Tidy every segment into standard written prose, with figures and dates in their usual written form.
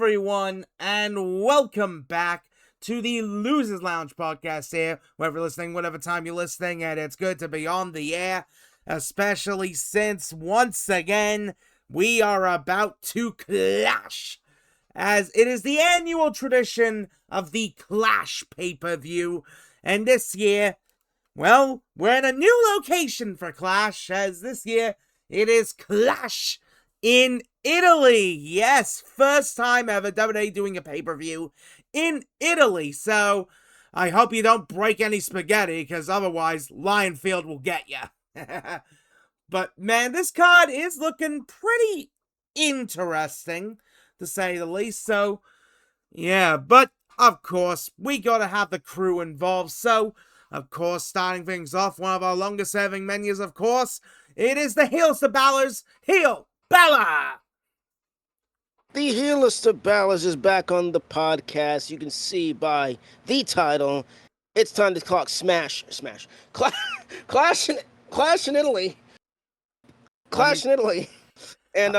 everyone, and welcome back to the Losers Lounge podcast here. Wherever you're listening, whatever time you're listening, and it's good to be on the air, especially since, once again, we are about to clash, as it is the annual tradition of the Clash pay-per-view, and this year, well, we're in a new location for Clash, as this year, it is Clash in Italy. Yes, first time ever WWE doing a pay-per-view in Italy. So I hope you don't break any spaghetti, because otherwise Lionfield will get you. But man, this card is looking pretty interesting, to say the least. So yeah, but of course we gotta have the crew involved. So of course, starting things off, one of our longest serving menus, of course, it is the HeelBalor's HeelBalor. The HeelBalor is back on the podcast. You can see by the title, it's time to talk Clash in Italy. Clash in Italy. And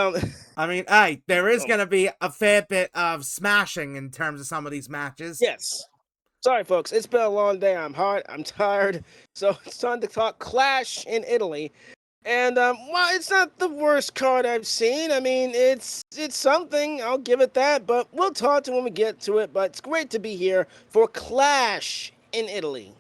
hey, there is gonna be a fair bit of smashing in terms of some of these matches. Yes. Sorry, folks. It's been a long day. I'm tired. So it's time to talk Clash in Italy. And well, it's not the worst card I've seen. I mean, it's something. I'll give it that. But we'll talk to when we get to it. But it's great to be here for Clash in Italy.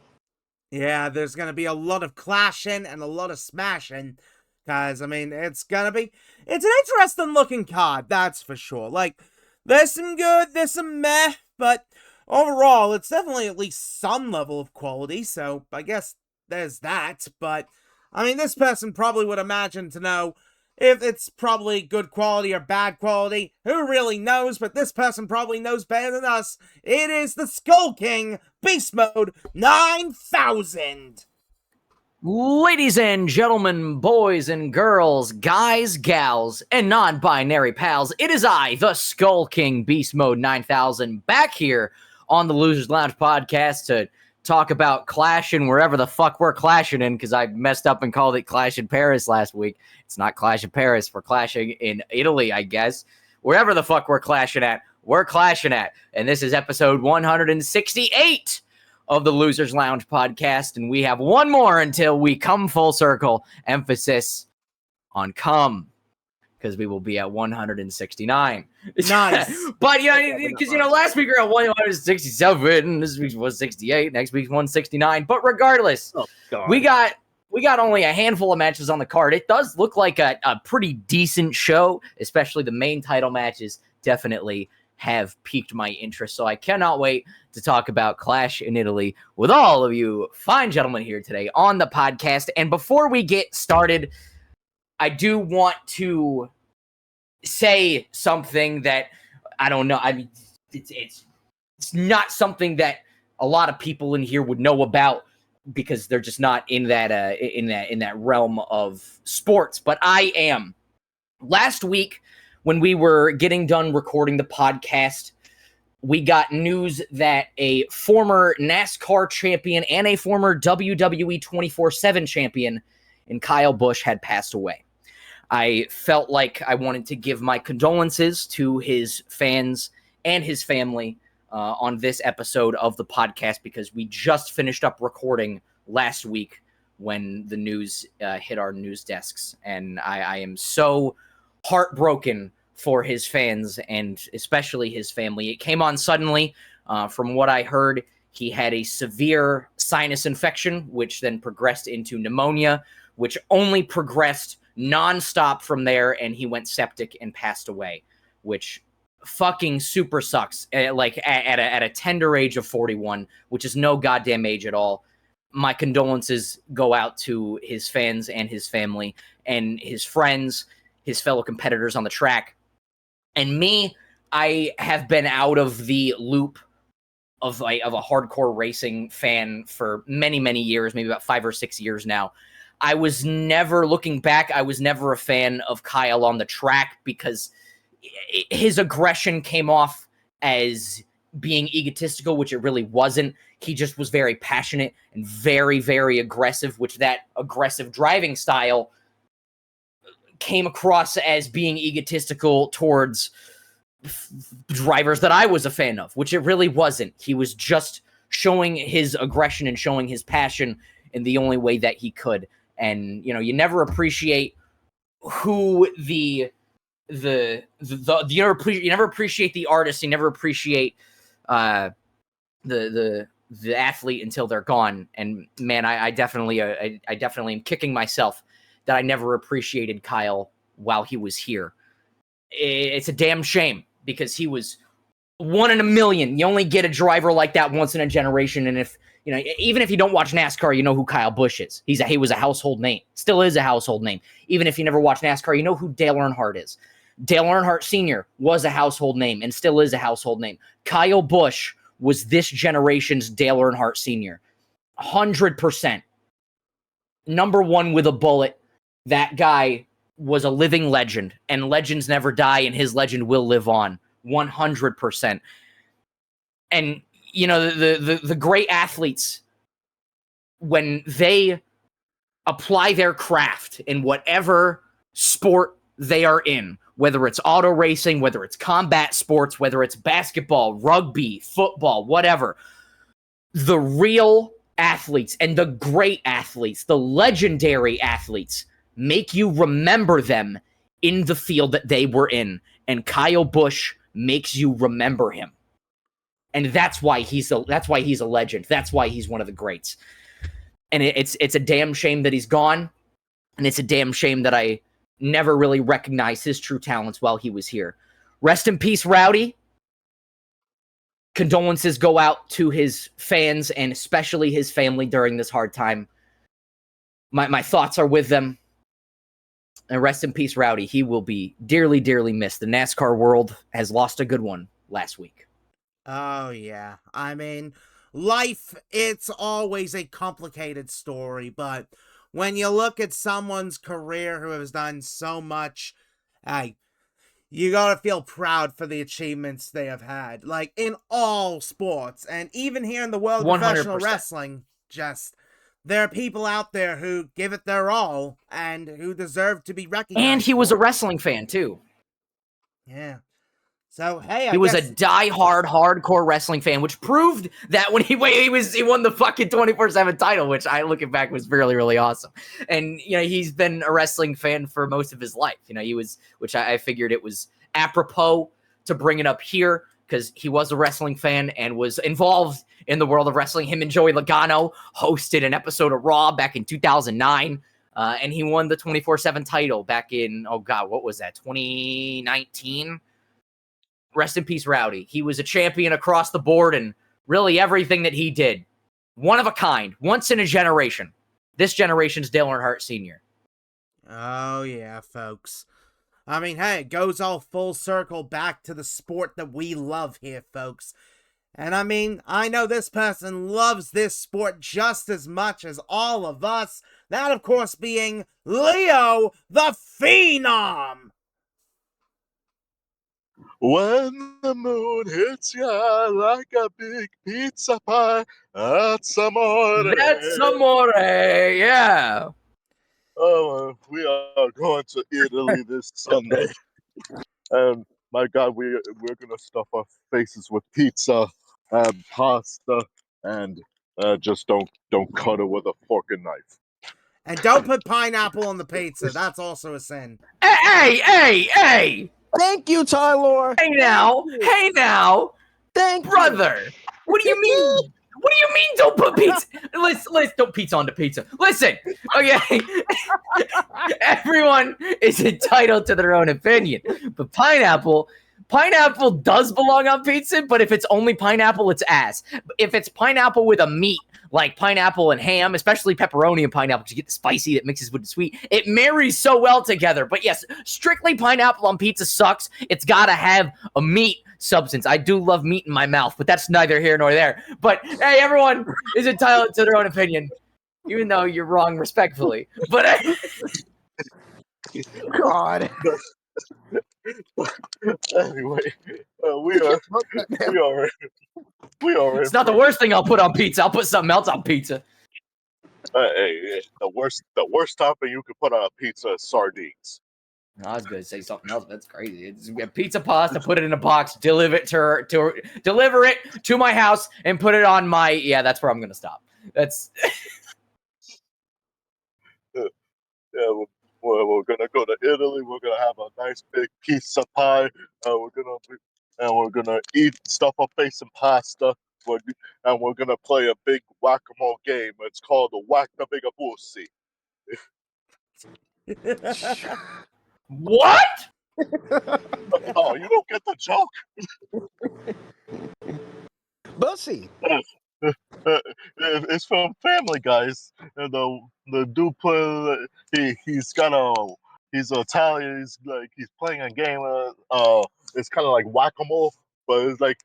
Yeah, there's gonna be a lot of clashing and a lot of smashing, guys. I mean, it's an interesting looking card, that's for sure. Like, there's some good, there's some meh, but overall, it's definitely at least some level of quality. So I guess there's that. But I mean, this person probably would imagine to know if it's probably good quality or bad quality. Who really knows? But this person probably knows better than us. It is the Skull King Beast Mode 9000. Ladies and gentlemen, boys and girls, guys, gals, and non-binary pals, it is I, the Skull King Beast Mode 9000, back here on the Losers Lounge podcast to talk about Clash and wherever the fuck we're clashing in, because I messed up and called it Clash in Paris last week. It's not Clash in Paris. We're clashing in Italy, I guess. Wherever the fuck we're clashing at, we're clashing at. And this is episode 168 of the Losers Lounge podcast, and we have one more until we come full circle. Emphasis on come, because we will be at 169. Nice. But, because, last week we were at 167, this week's 168, next week's 169. But regardless, we got only a handful of matches on the card. It does look like a pretty decent show, especially the main title matches definitely have piqued my interest. So I cannot wait to talk about Clash in Italy with all of you fine gentlemen here today on the podcast. And before we get started, I do want to say something that I don't know. I mean, it's not something that a lot of people in here would know about because they're just not in that realm of sports. But I am. Last week, when we were getting done recording the podcast, we got news that a former NASCAR champion and a former WWE 24/7 champion in Kyle Busch had passed away. I felt like I wanted to give my condolences to his fans and his family on this episode of the podcast, because we just finished up recording last week when the news hit our news desks. And I am so heartbroken for his fans and especially his family. It came on suddenly. From what I heard, he had a severe sinus infection, which then progressed into pneumonia, which only progressed nonstop from there, and he went septic and passed away, which fucking super sucks. Like at a tender age of 41, which is no goddamn age at all. My condolences go out to his fans and his family and his friends, his fellow competitors on the track. And me, I have been out of the loop of a hardcore racing fan for many, many years, maybe about 5 or 6 years now. I was never, looking back, I was never a fan of Kyle on the track because his aggression came off as being egotistical, which it really wasn't. He just was very passionate and very, very aggressive, which that aggressive driving style came across as being egotistical towards drivers that I was a fan of, which it really wasn't. He was just showing his aggression and showing his passion in the only way that he could. And, you know, you never appreciate who you never appreciate the artist. You never appreciate the athlete until they're gone. And man, I definitely am kicking myself that I never appreciated Kyle while he was here. It's a damn shame because he was one in a million. You only get a driver like that once in a generation. And if, you know, even if you don't watch NASCAR, you know who Kyle Busch is. He was a household name, still is a household name. Even if you never watch NASCAR, you know who Dale Earnhardt is. Dale Earnhardt Sr. was a household name and still is a household name. Kyle Busch was this generation's Dale Earnhardt Sr. 100%. Number one with a bullet. That guy was a living legend, and legends never die, and his legend will live on 100%. And, you know, the great athletes, when they apply their craft in whatever sport they are in, whether it's auto racing, whether it's combat sports, whether it's basketball, rugby, football, whatever, the real athletes and the great athletes, the legendary athletes, make you remember them in the field that they were in. And Kyle Busch makes you remember him. And that's why he's a legend. That's why he's one of the greats. And it's a damn shame that he's gone. And it's a damn shame that I never really recognized his true talents while he was here. Rest in peace, Rowdy. Condolences go out to his fans and especially his family during this hard time. My thoughts are with them. And rest in peace, Rowdy. He will be dearly, dearly missed. The NASCAR world has lost a good one last week. Oh, yeah. I mean, life, it's always a complicated story, but when you look at someone's career who has done so much, hey, you gotta feel proud for the achievements they have had, like in all sports, and even here in the world of professional 100%. wrestling, just there are people out there who give it their all and who deserve to be recognized. And he was a wrestling fan too. Yeah. So hey, he was a die-hard, hardcore wrestling fan, which proved that when he won the fucking 24/7 title, which I looking back was really, really awesome. And you know, he's been a wrestling fan for most of his life. You know, which I figured it was apropos to bring it up here because he was a wrestling fan and was involved in the world of wrestling. Him and Joey Logano hosted an episode of Raw back in 2009. And he won the 24/7 title back in, oh God, what was that, 2019? Rest in peace, Rowdy. He was a champion across the board and really everything that he did. One of a kind, once in a generation. This generation's Dale Earnhardt Sr. Oh, yeah, folks. I mean, hey, it goes all full circle back to the sport that we love here, folks. And I mean, I know this person loves this sport just as much as all of us. That, of course, being Leo the Phenom. When the moon hits ya like a big pizza pie, that's amore. That's amore, yeah. Oh, we are going to Italy this Sunday. And my God, we're going to stuff our faces with pizza and pasta and just don't cut it with a fork and knife. And don't put pineapple on the pizza. That's also a sin. Hey! Thank you, Tyler. Hey now. Thank brother. you. What do you mean? What do you mean don't put pizza? Let's don't pizza onto pizza. Listen, okay. Everyone is entitled to their own opinion. But pineapple does belong on pizza, but if it's only pineapple, it's ass. If it's pineapple with a meat, like pineapple and ham, especially pepperoni and pineapple, to get the spicy that mixes with the sweet, it marries so well together. But yes, strictly pineapple on pizza sucks. It's got to have a meat substance. I do love meat in my mouth, but that's neither here nor there. But hey, everyone is entitled to their own opinion, even though you're wrong respectfully. But God. Anyway, we are. It's not the worst thing I'll put on pizza. I'll put something else on pizza. Hey, the worst topping you could put on a pizza is sardines. I was gonna say something else. That's crazy. It's pizza pasta, put it in a box, deliver it deliver it to my house, and put it on my. Yeah, that's where I'm gonna stop. That's. We're gonna go to Italy. We're gonna have a nice big pizza pie. We're gonna eat stuff our face and pasta. And we're gonna play a big whack-a-mole game. It's called the Whack the Bigger Pussy. What? Oh, you don't get the joke? Bussy. It's from Family Guys. And the dude he's Italian. He's playing a game. It's kind of like whack-a-mole, but it's like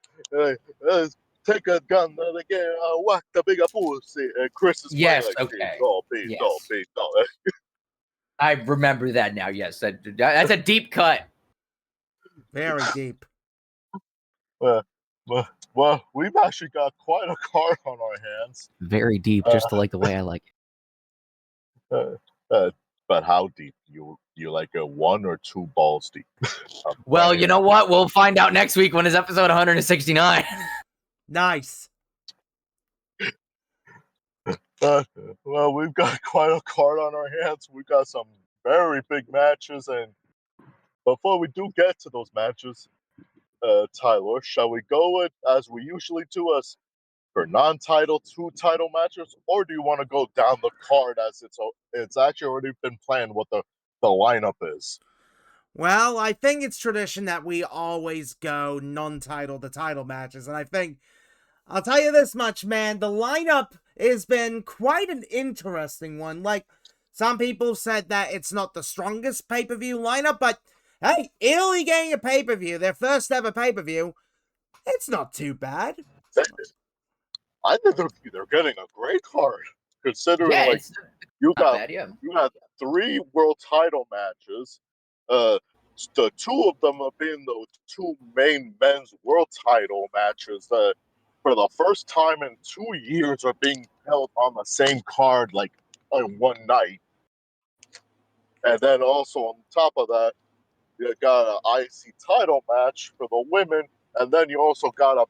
take a gun to the game, whack the bigger pussy. And Chris is playing like okay. big dog. I remember that now. Yes, that's a deep cut. Very deep. Well, we've actually got quite a card on our hands. Very deep, just like the way I like it. But how deep? You like a 1 or 2 balls deep? Well, you know what? We'll find out next week when it's episode 169. Nice. Well, we've got quite a card on our hands. We've got some very big matches, and before we do get to those matches, Tyler, shall we go with, as we usually do, as for non-title, 2 title matches, or do you want to go down the card as it's actually already been planned what the lineup is? Well, I think it's tradition that we always go non-title to title matches, and I think I'll tell you this much, man, the lineup has been quite an interesting one. Like, some people said that it's not the strongest pay-per-view lineup, but hey, Italy getting a pay-per-view, their first ever pay-per-view, it's not too bad. I think they're getting a great card, considering you got 3 world title matches. The 2 of them have been the 2 main men's world title matches that, for the first time in 2 years, are being held on the same card, like on one night. And then also on top of that, you got an IC title match for the women, and then you also got a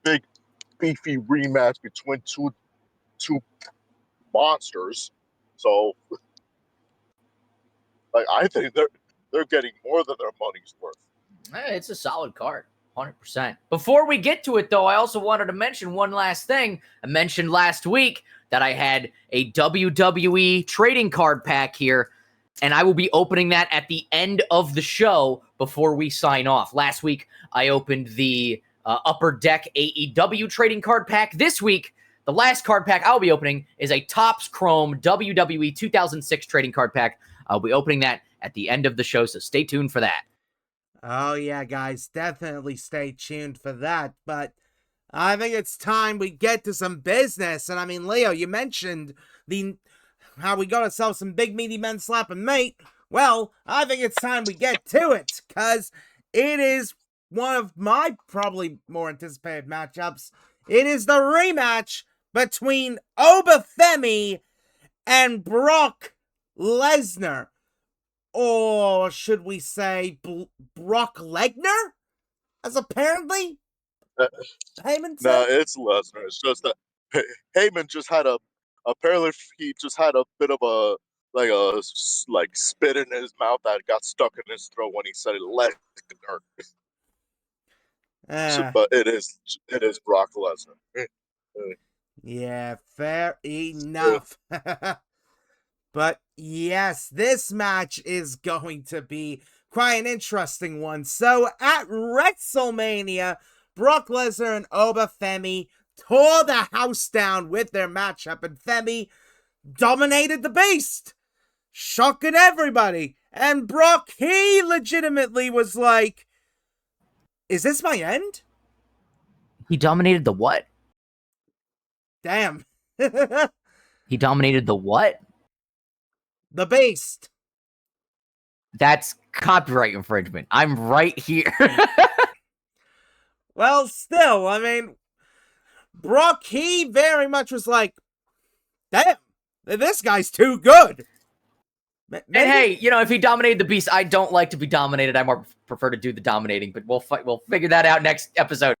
big beefy rematch between two monsters. So, like, I think they're getting more than their money's worth. It's a solid card, 100%. Before we get to it, though, I also wanted to mention one last thing. I mentioned last week that I had a WWE trading card pack here, and I will be opening that at the end of the show before we sign off. Last week, I opened the Upper Deck AEW trading card pack. This week, the last card pack I'll be opening is a Topps Chrome WWE 2006 trading card pack. I'll be opening that at the end of the show, so stay tuned for that. Oh yeah, guys, definitely stay tuned for that, but I think it's time we get to some business. And I mean, Leo, you mentioned how we got ourselves some big meaty men slapping mate. Well, I think it's time we get to it, because it is one of my probably more anticipated matchups. It is the rematch between Obafemi and Brock Lesnar. Or should we say Brock Lesnar? As apparently Heyman said? No, it's Lesnar. It's just that Heyman just had apparently he just had a bit of a spit in his mouth that got stuck in his throat when he said Lesnar. But it is Brock Lesnar. Yeah, fair enough. But yes, this match is going to be quite an interesting one. So at WrestleMania, Brock Lesnar and Obafemi tore the house down with their matchup, and Femi dominated the beast, shocking everybody. And Brock, he legitimately was like, is this my end? He dominated the what? Damn. He dominated the what? The beast. That's copyright infringement. I'm right here. Well, still, I mean, Brock, he very much was like, damn, this guy's too good. And hey, if he dominated the Beast, I don't like to be dominated. I more prefer to do the dominating, but we'll figure that out next episode.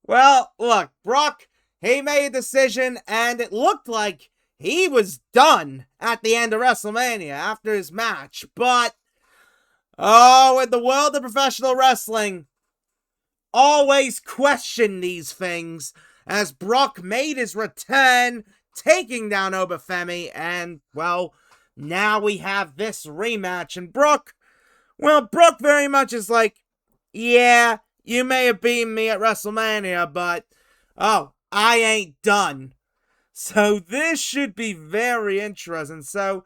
Well, look, Brock, he made a decision, and it looked like he was done at the end of WrestleMania after his match. But, in the world of professional wrestling, always question these things, as Brock made his return, taking down Obafemi, and, well, now we have this rematch, and Brock very much is like, yeah, you may have beaten me at WrestleMania, but, I ain't done. So this should be very interesting. So,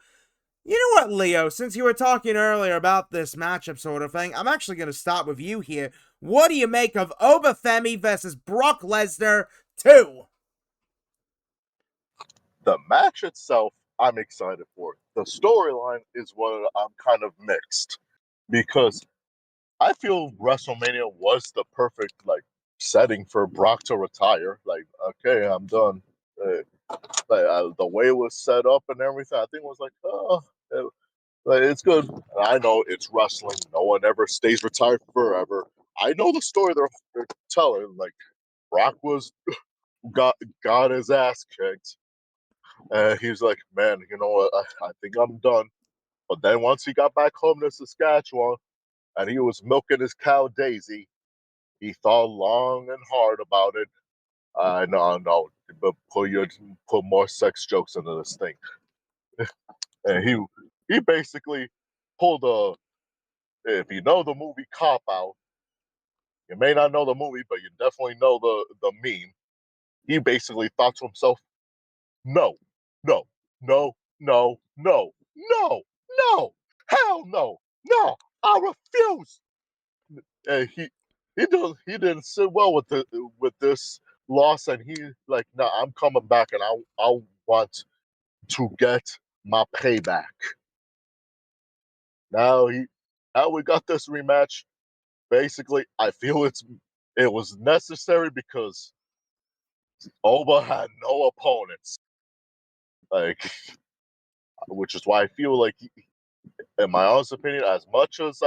you know what, Leo, since you were talking earlier about this matchup sort of thing, I'm actually going to start with you here. What do you make of Obafemi versus Brock Lesnar 2? The match itself, I'm excited for. The storyline is what I'm kind of mixed, because I feel WrestleMania was the perfect setting for Brock to retire. Like, okay, I'm done. The way it was set up and everything, I think was it's good. I know it's wrestling. No one ever stays retired forever. I know the story they're telling. Like, Brock got his ass kicked. He's like, man, you know what? I think I'm done. But then once he got back home to Saskatchewan and he was milking his cow Daisy, he thought long and hard about it. No, but put more sex jokes into this thing. And he basically pulled if you know the movie Cop Out, you may not know the movie, but you definitely know the meme. He basically thought to himself, no, no, no, no, no, no, no, hell no, no, I refuse. And he didn't sit well with this loss, and he like, no, I'm coming back, and I want to get my payback. Now we got this rematch. Basically, I feel it was necessary because Oba had no opponents, like, which is why I feel like, in my honest opinion, as much as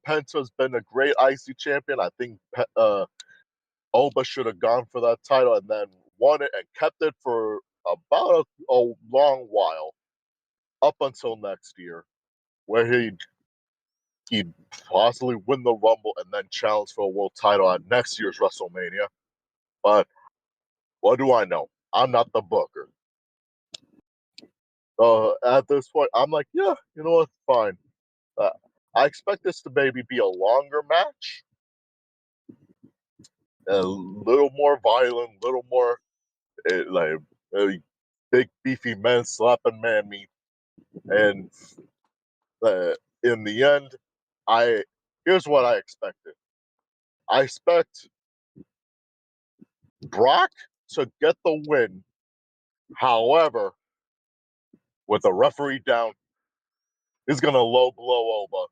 Penta's been a great IC champion, I think Oba should have gone for that title and then won it and kept it for about a long while, up until next year, where he'd possibly win the Rumble and then challenge for a world title at next year's WrestleMania. But what do I know? I'm not the booker. At this point, I'm like, yeah, you know what? Fine. I expect this to maybe be a longer match, a little more violent, a little more big beefy men slapping man meat, and in the end, here's what I expected. I expect Brock to get the win. However, with the referee down, he's gonna low blow Oba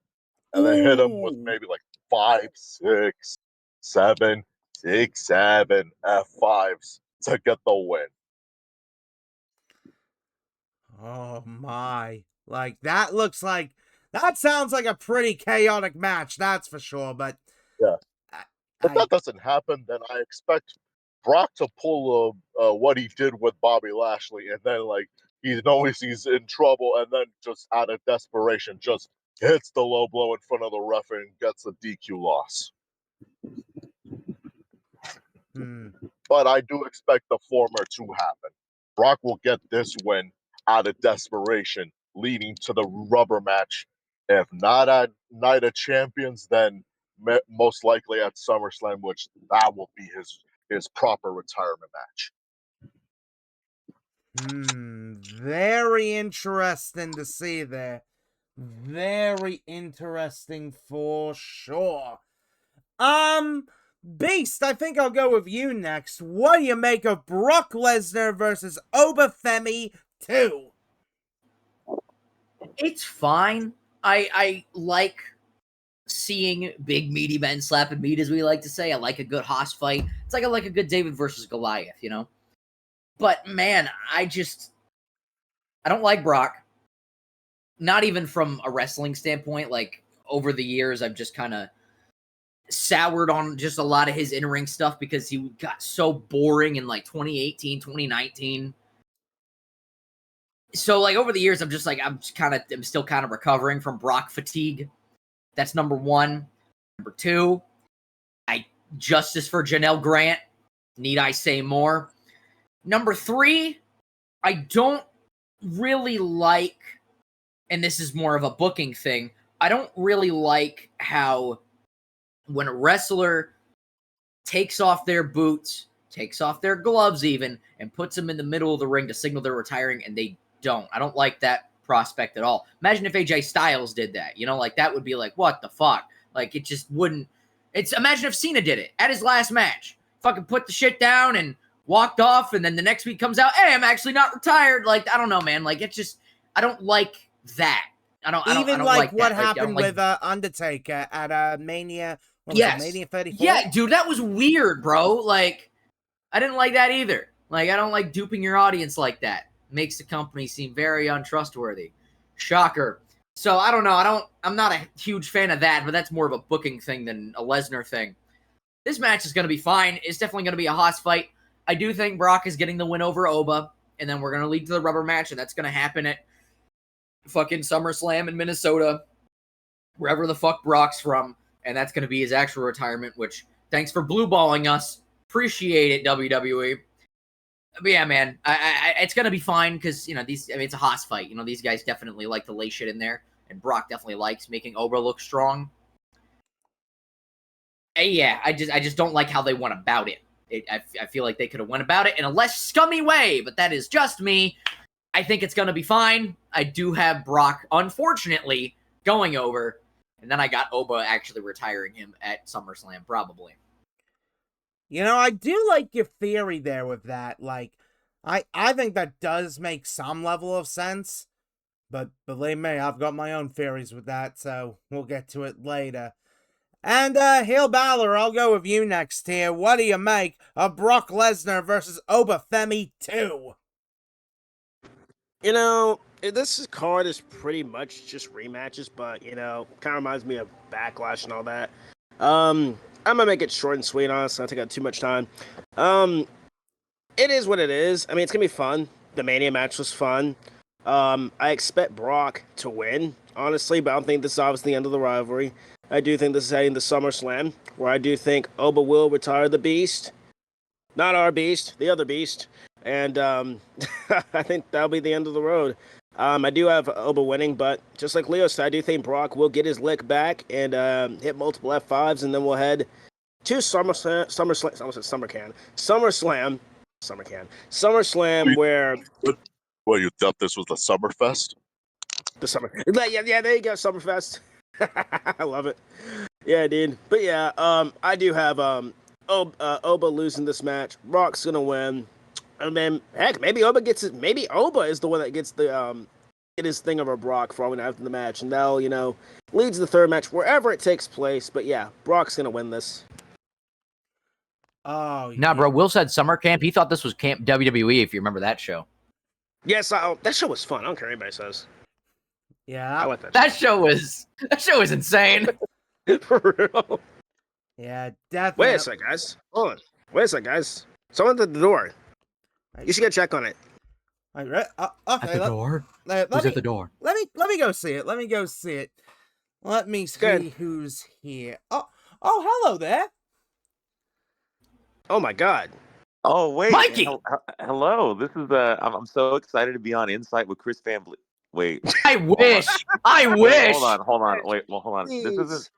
and then hit him with maybe like 5, 6, 7, 6, 7 F5s to get the win. Oh my. That sounds like a pretty chaotic match, that's for sure, but Yeah. If that doesn't happen, then I expect Brock to pull what he did with Bobby Lashley, and then he knows he's in trouble, and then just out of desperation, just hits the low blow in front of the ref and gets a DQ loss. But I do expect the former to happen. Brock will get this win out of desperation, leading to the rubber match. If not at Night of Champions, then most likely at SummerSlam, which that will be his proper retirement match. Very interesting to see there. Very interesting for sure. Beast, I think I'll go with you next. What do you make of Brock Lesnar versus Obafemi 2? It's fine. I like seeing big meaty men slapping meat, as we like to say. I like a good Haas fight. It's like I like a good David versus Goliath, But man, I don't like Brock. Not even from a wrestling standpoint. Like, over the years, I've just kind of soured on just a lot of his in-ring stuff because he got so boring in like 2018, 2019. So like over the years, I'm still kind of recovering from Brock fatigue. That's number one. Number two, justice for Janelle Grant. Need I say more? Number three, I don't really like, and this is more of a booking thing, I don't really like how when a wrestler takes off their boots, takes off their gloves even, and puts them in the middle of the ring to signal they're retiring, and they don't. I don't like that prospect at all. Imagine if AJ Styles did that. Like that would be like, what the fuck? Like it just wouldn't. Imagine if Cena did it at his last match. Fucking put the shit down and walked off, and then the next week comes out, hey, I'm actually not retired. Like, I don't know, man. Like, it's just, I don't like that. I don't like what that. happened with Undertaker at Mania. Yes. Mania 34? Yeah, dude, that was weird, bro. Like, I didn't like that either. Like, I don't like duping your audience like that. Makes the company seem very untrustworthy. Shocker. So, I don't know. I'm not a huge fan of that, but that's more of a booking thing than a Lesnar thing. This match is going to be fine. It's definitely going to be a Haas fight. I do think Brock is getting the win over Oba, and then we're going to lead to the rubber match, and that's going to happen at fucking SummerSlam in Minnesota, wherever the fuck Brock's from, and that's going to be his actual retirement, which, thanks for blue balling us. Appreciate it, WWE. But yeah, man, it's going to be fine because, it's a Haas fight. These guys definitely like to lay shit in there, and Brock definitely likes making Oba look strong. Yeah, I just don't like how they went about it. I feel like they could have went about it in a less scummy way, but that is just me. I think it's going to be fine. I do have Brock, unfortunately, going over, and then I got Oba actually retiring him at SummerSlam, probably. I do like your theory there with that. Like, I think that does make some level of sense, but believe me, I've got my own theories with that, so we'll get to it later. And, HeelBalor, I'll go with you next here. What do you make of Brock Lesnar versus Oba Femi 2? This card is pretty much just rematches, but, kind of reminds me of Backlash and all that. I'm going to make it short and sweet, honestly. I'll take up too much time. It is what it is. I mean, it's going to be fun. The Mania match was fun. I expect Brock to win, honestly, but I don't think this is obviously the end of the rivalry. I do think this is heading to SummerSlam, where I do think Oba will retire the Beast. Not our Beast, the other Beast. And I think that'll be the end of the road. I do have Oba winning, but just like Leo said, I do think Brock will get his lick back and hit multiple F5s, and then we'll head to SummerSlam, where... Well, you thought this was the Summerfest? Yeah, there you go, Summerfest. I love it. Yeah, dude. But yeah, I do have Oba losing this match. Brock's gonna win. And then heck, maybe Oba gets it. Maybe Oba is the one that gets the get his thing over Brock for all after the match, and that'll leads to the third match wherever it takes place. But yeah, Brock's gonna win this. Oh, Nah, bro. Will said summer camp. He thought this was Camp WWE. If you remember that show. Yes, that show was fun. I don't care what anybody says. Yeah, I like that. That show was insane. For real. Yeah, definitely. Wait a sec, guys. Hold on. Wait a sec, guys. Someone's at the door. You should go check on it. Okay, At the door? Who's at the door? Let me go see it. Let me see Good. who's here. Oh, hello there. Oh my God. Oh wait, Mikey! Hello. This is I'm so excited to be on Insight with Chris Van Vliet. Wait. I wish. I Wait, wish. hold on. Wait, well, hold on. This isn't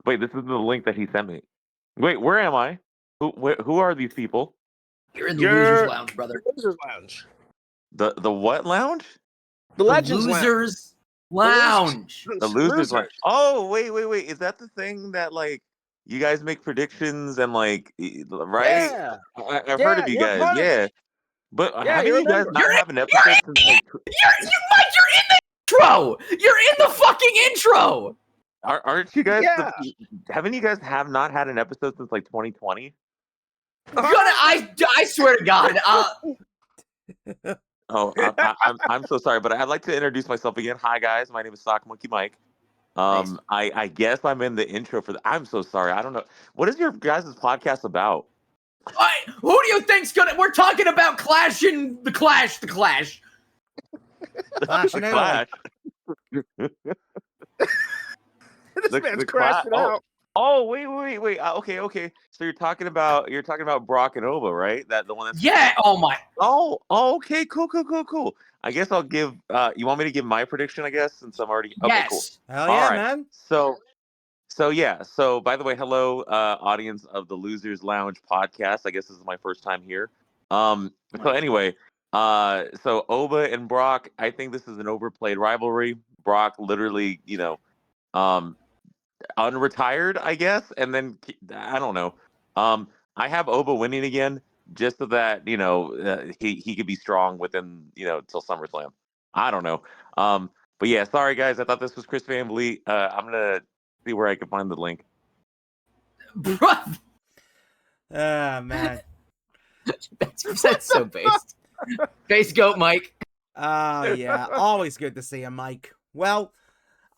the link that he sent me. Wait, where am I? Who are these people? You're in the Losers Lounge, brother. Losers Lounge. The what lounge? The Legends Losers Lounge. The Losers Lounge. Oh, wait. Is that the thing that like you guys make predictions and like right? Yeah. I've heard of you guys. Yeah. But haven't you guys not have an episode since like Mike, you're in the intro. You're in the fucking intro. Aren't you guys? Yeah. Haven't you guys not had an episode since like 2020? I swear to God. Oh, I'm so sorry, but I'd like to introduce myself again. Hi guys, my name is Sock Monkey Mike. Thanks. I guess I'm in the intro for the. I'm so sorry. I don't know what is your guys' podcast about. Who do you think's gonna? We're talking about Clash and the Clash. Clash in Italy. Clash. This man's the crashing out. Oh, wait. Okay. So you're talking about Brock and Oba, right? That the one that's Yeah. Oh my. Oh, okay, cool. I guess I'll give. You want me to give my prediction? I guess since I'm already. Okay, Yes. cool. Hell All yeah, right. man. So yeah. So by the way, hello, audience of the Losers Lounge podcast. I guess this is my first time here. So anyway, so Oba and Brock. I think this is an overplayed rivalry. Brock literally, unretired, I guess, and then I don't know. I have Oba winning again, just so that he could be strong within till SummerSlam. I don't know. But yeah, sorry guys. I thought this was Chris Van Vliet. I'm gonna see where I can find the link. Bruh. Ah, man. That's so based. Base goat, Mike. Yeah. Always good to see you, Mike. Well,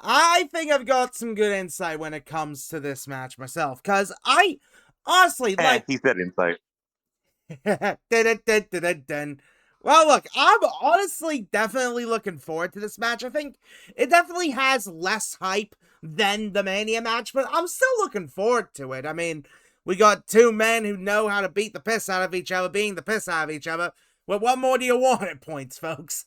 I think I've got some good insight when it comes to this match myself, because I honestly like. He said insight. Dun-dun-dun-dun-dun. Well, look, I'm honestly definitely looking forward to this match. I think it definitely has less hype than the Mania match, but I'm still looking forward to it. I mean, we got two men who know how to beat the piss out of each other, being the piss out of each other. Well, what more do you want at points, folks?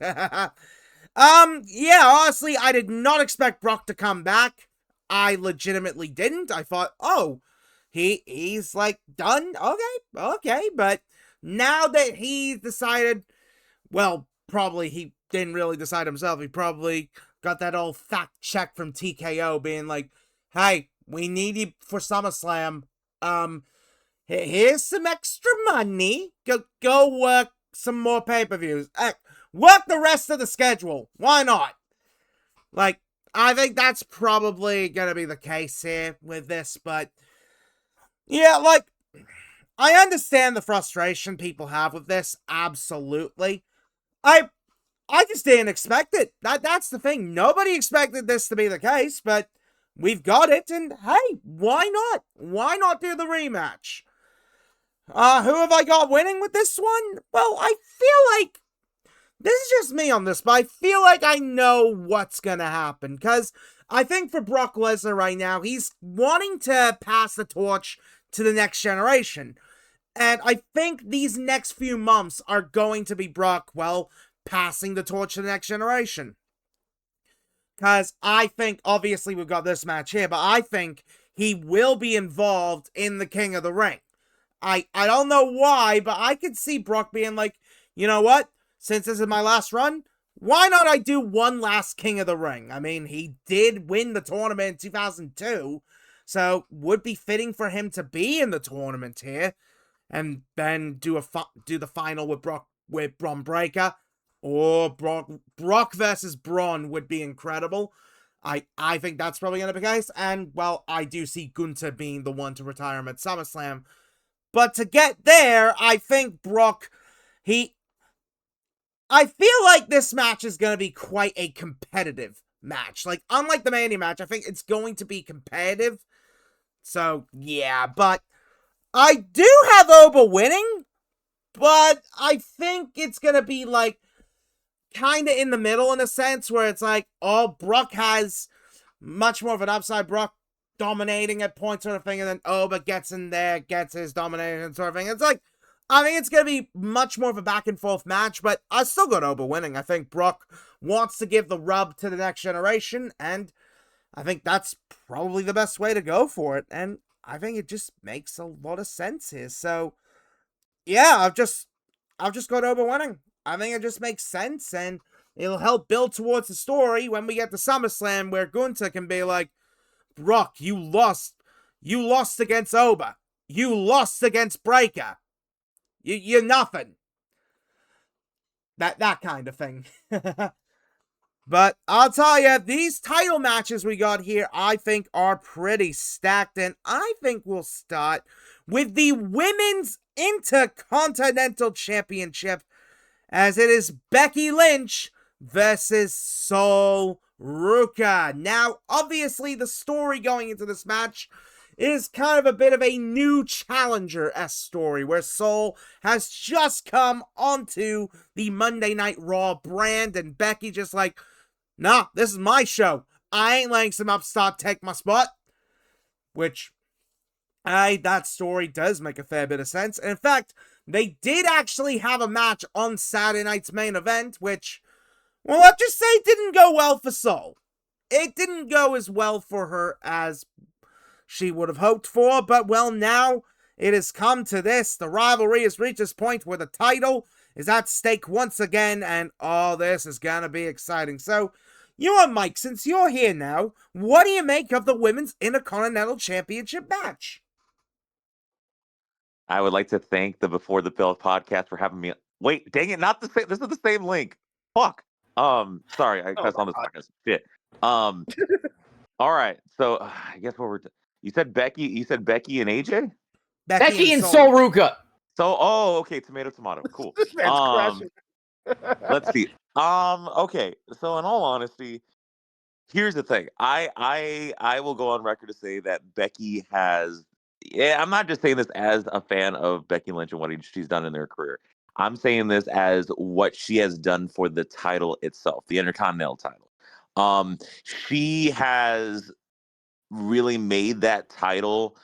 Yeah, honestly, I did not expect Brock to come back. I legitimately didn't. I thought, oh, he's like done. Okay, but now that he's decided, well, probably he didn't really decide himself. He probably got that old fact check from TKO being like, hey, we need you for SummerSlam. Here's some extra money. Go work some more pay-per-views. Work the rest of the schedule. Why not? Like, I think that's probably gonna be the case here with this, but yeah, like, I understand the frustration people have with this, absolutely. I just didn't expect it. That's the thing. Nobody expected this to be the case, but we've got it, and hey, why not? Why not do the rematch? Who have I got winning with this one? Well, I feel like this is just me on this, but I feel like I know what's gonna happen, because I think for Brock Lesnar right now, he's wanting to pass the torch to the next generation. And I think these next few months are going to be Brock, well, passing the torch to the next generation. Because I think, obviously, we've got this match here, but I think he will be involved in the King of the Ring. I don't know why, but I could see Brock being like, you know what? Since this is my last run, why not I do one last King of the Ring? I mean, he did win the tournament in 2002, so would be fitting for him to be in the tournament here, and then do the final with Braun Breaker, or Brock versus Braun would be incredible. I think that's probably going to be the case, and, well, I do see Gunther being the one to retire him at SummerSlam. But to get there, I think Brock, I feel like this match is going to be quite a competitive match. Like, unlike the Mania match, I think it's going to be competitive. So, yeah, but I do have Oba winning, but I think it's going to be, like, kind of in the middle in a sense, where it's like, oh, Brock has much more of an upside. Brock dominating at points sort of thing, and then Oba gets in there, gets his domination sort of thing. It's like, I think it's going to be much more of a back and forth match, but I still got Oba winning. I think Brock wants to give the rub to the next generation, and I think that's probably the best way to go for it, and I think it just makes a lot of sense here. So, yeah, I've just got Oba winning. I think it just makes sense, and it'll help build towards the story when we get to SummerSlam, where Gunther can be like, Brock, you lost against Oba. You lost against Breaker. You're nothing. That kind of thing. But I'll tell you, these title matches we got here, I think, are pretty stacked. And I think we'll start with the Women's Intercontinental Championship. as it is Becky Lynch versus Sol Ruka. Now, obviously, the story going into this match is kind of a bit of a new challenger-esque story, where Sol has just come onto the Monday Night Raw brand, and Becky just like, nah, this is my show. I ain't letting some upstart take my spot. Which, that story does make a fair bit of sense. And in fact, they did actually have a match on Saturday night's main event, which, well, let's just say didn't go well for Sol. It didn't go as well for her as she would have hoped for, but well, now it has come to this. The rivalry has reached this point where the title is at stake once again, and oh, this is gonna be exciting. So, you and Mike, since you're here now, what do you make of the Women's Intercontinental Championship match? I would like to thank the Before the Bell podcast for having me. Wait, dang it, not the same. This is the same link. Fuck. Sorry, I pressed on this podcast. Shit. All right. So I guess what you said Becky and AJ? Becky and Sol Ruka. So okay, tomato. Cool. This man's crashing. Let's see. Okay. So in all honesty, here's the thing. I will go on record to say that Becky has. Yeah, I'm not just saying this as a fan of Becky Lynch and what she's done in their career. I'm saying this as what she has done for the title itself, the Intercontinental title. She has really made that title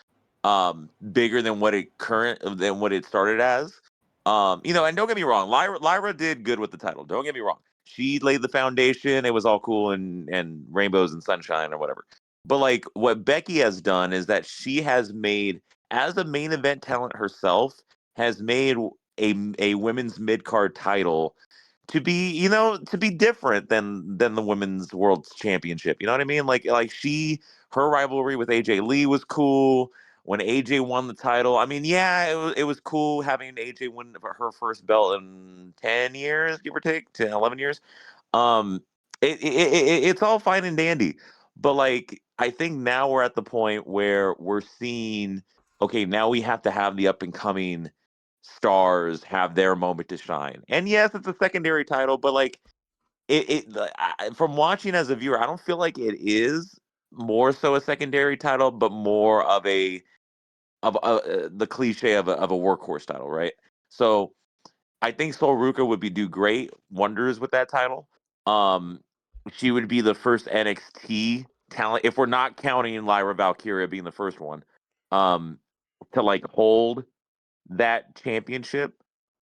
bigger than what it started as. And don't get me wrong, Lyra did good with the title. Don't get me wrong. She laid the foundation. It was all cool and rainbows and sunshine or whatever. But like what Becky has done is that she has made, as a main event talent herself, has made a women's mid-card title to be different than the women's world championship. You know what I mean? Like her rivalry with AJ Lee was cool. When AJ won the title, I mean, yeah, it was cool having AJ win her first belt in 10 years, give or take, 10, 11 years. It's all fine and dandy. But like, I think now we're at the point where we're seeing, okay, now we have to have the up and coming stars have their moment to shine. And yes, it's a secondary title, but like from watching as a viewer, I don't feel like it is more so a secondary title, but more of the cliche of a workhorse title, right? So I think Sol Ruka would do great wonders with that title. She would be the first NXT talent, if we're not counting Lyra Valkyria being the first one, to like hold that championship.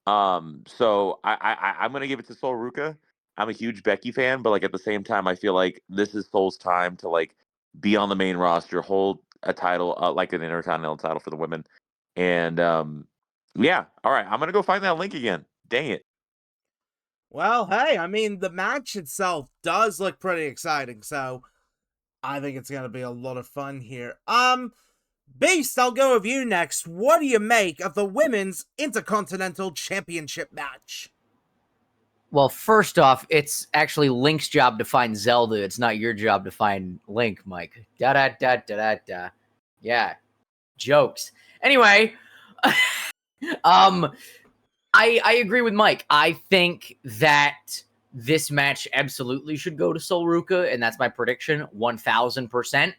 So I'm gonna give it to Sol Ruka. I'm a huge Becky fan, but like at the same time, I feel like this is Sol's time to like be on the main roster, hold a title, like an Intercontinental title for the women. And yeah, all right, I'm gonna go find that link again. Dang it. Well, hey, I mean, the match itself does look pretty exciting, so I think it's going to be a lot of fun here. Beast, I'll go with you next. What do you make of the Women's Intercontinental Championship match? Well, first off, it's actually Link's job to find Zelda. It's not your job to find Link, Mike. Da-da-da-da-da-da. Yeah. Jokes. Anyway, I agree with Mike. I think that this match absolutely should go to Sol Ruka, and that's my prediction, 1,000%.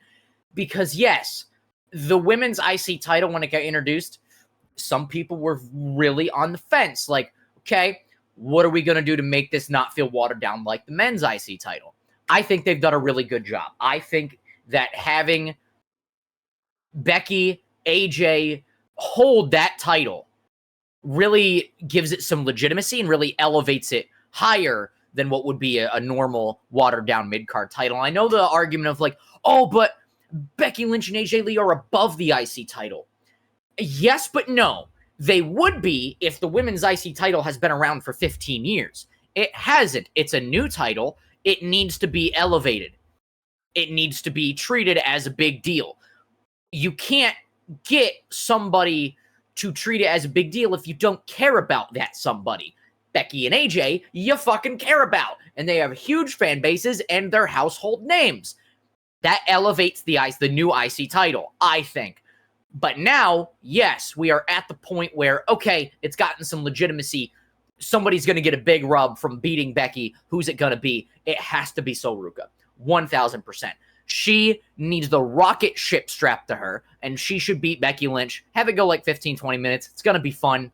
Because yes, the women's IC title, when it got introduced, some people were really on the fence. Like, okay, what are we going to do to make this not feel watered down like the men's IC title? I think they've done a really good job. I think that having Becky, AJ hold that title really gives it some legitimacy and really elevates it higher than what would be a normal watered down mid-card title. I know the argument of like, oh, but Becky Lynch and AJ Lee are above the IC title. Yes, but no. They would be if the women's IC title has been around for 15 years. It hasn't. It's a new title. It needs to be elevated. It needs to be treated as a big deal. You can't get somebody to treat it as a big deal if you don't care about that somebody. Becky and AJ, you fucking care about. And they have huge fan bases and they're household names. That elevates the new IC title, I think. But now, yes, we are at the point where, okay, it's gotten some legitimacy. somebody's going to get a big rub from beating Becky, who's it going to be? It has to be Sol Ruca. 1,000%. She needs the rocket ship strapped to her, and she should beat Becky Lynch. Have it go like 15, 20 minutes. It's going to be fun.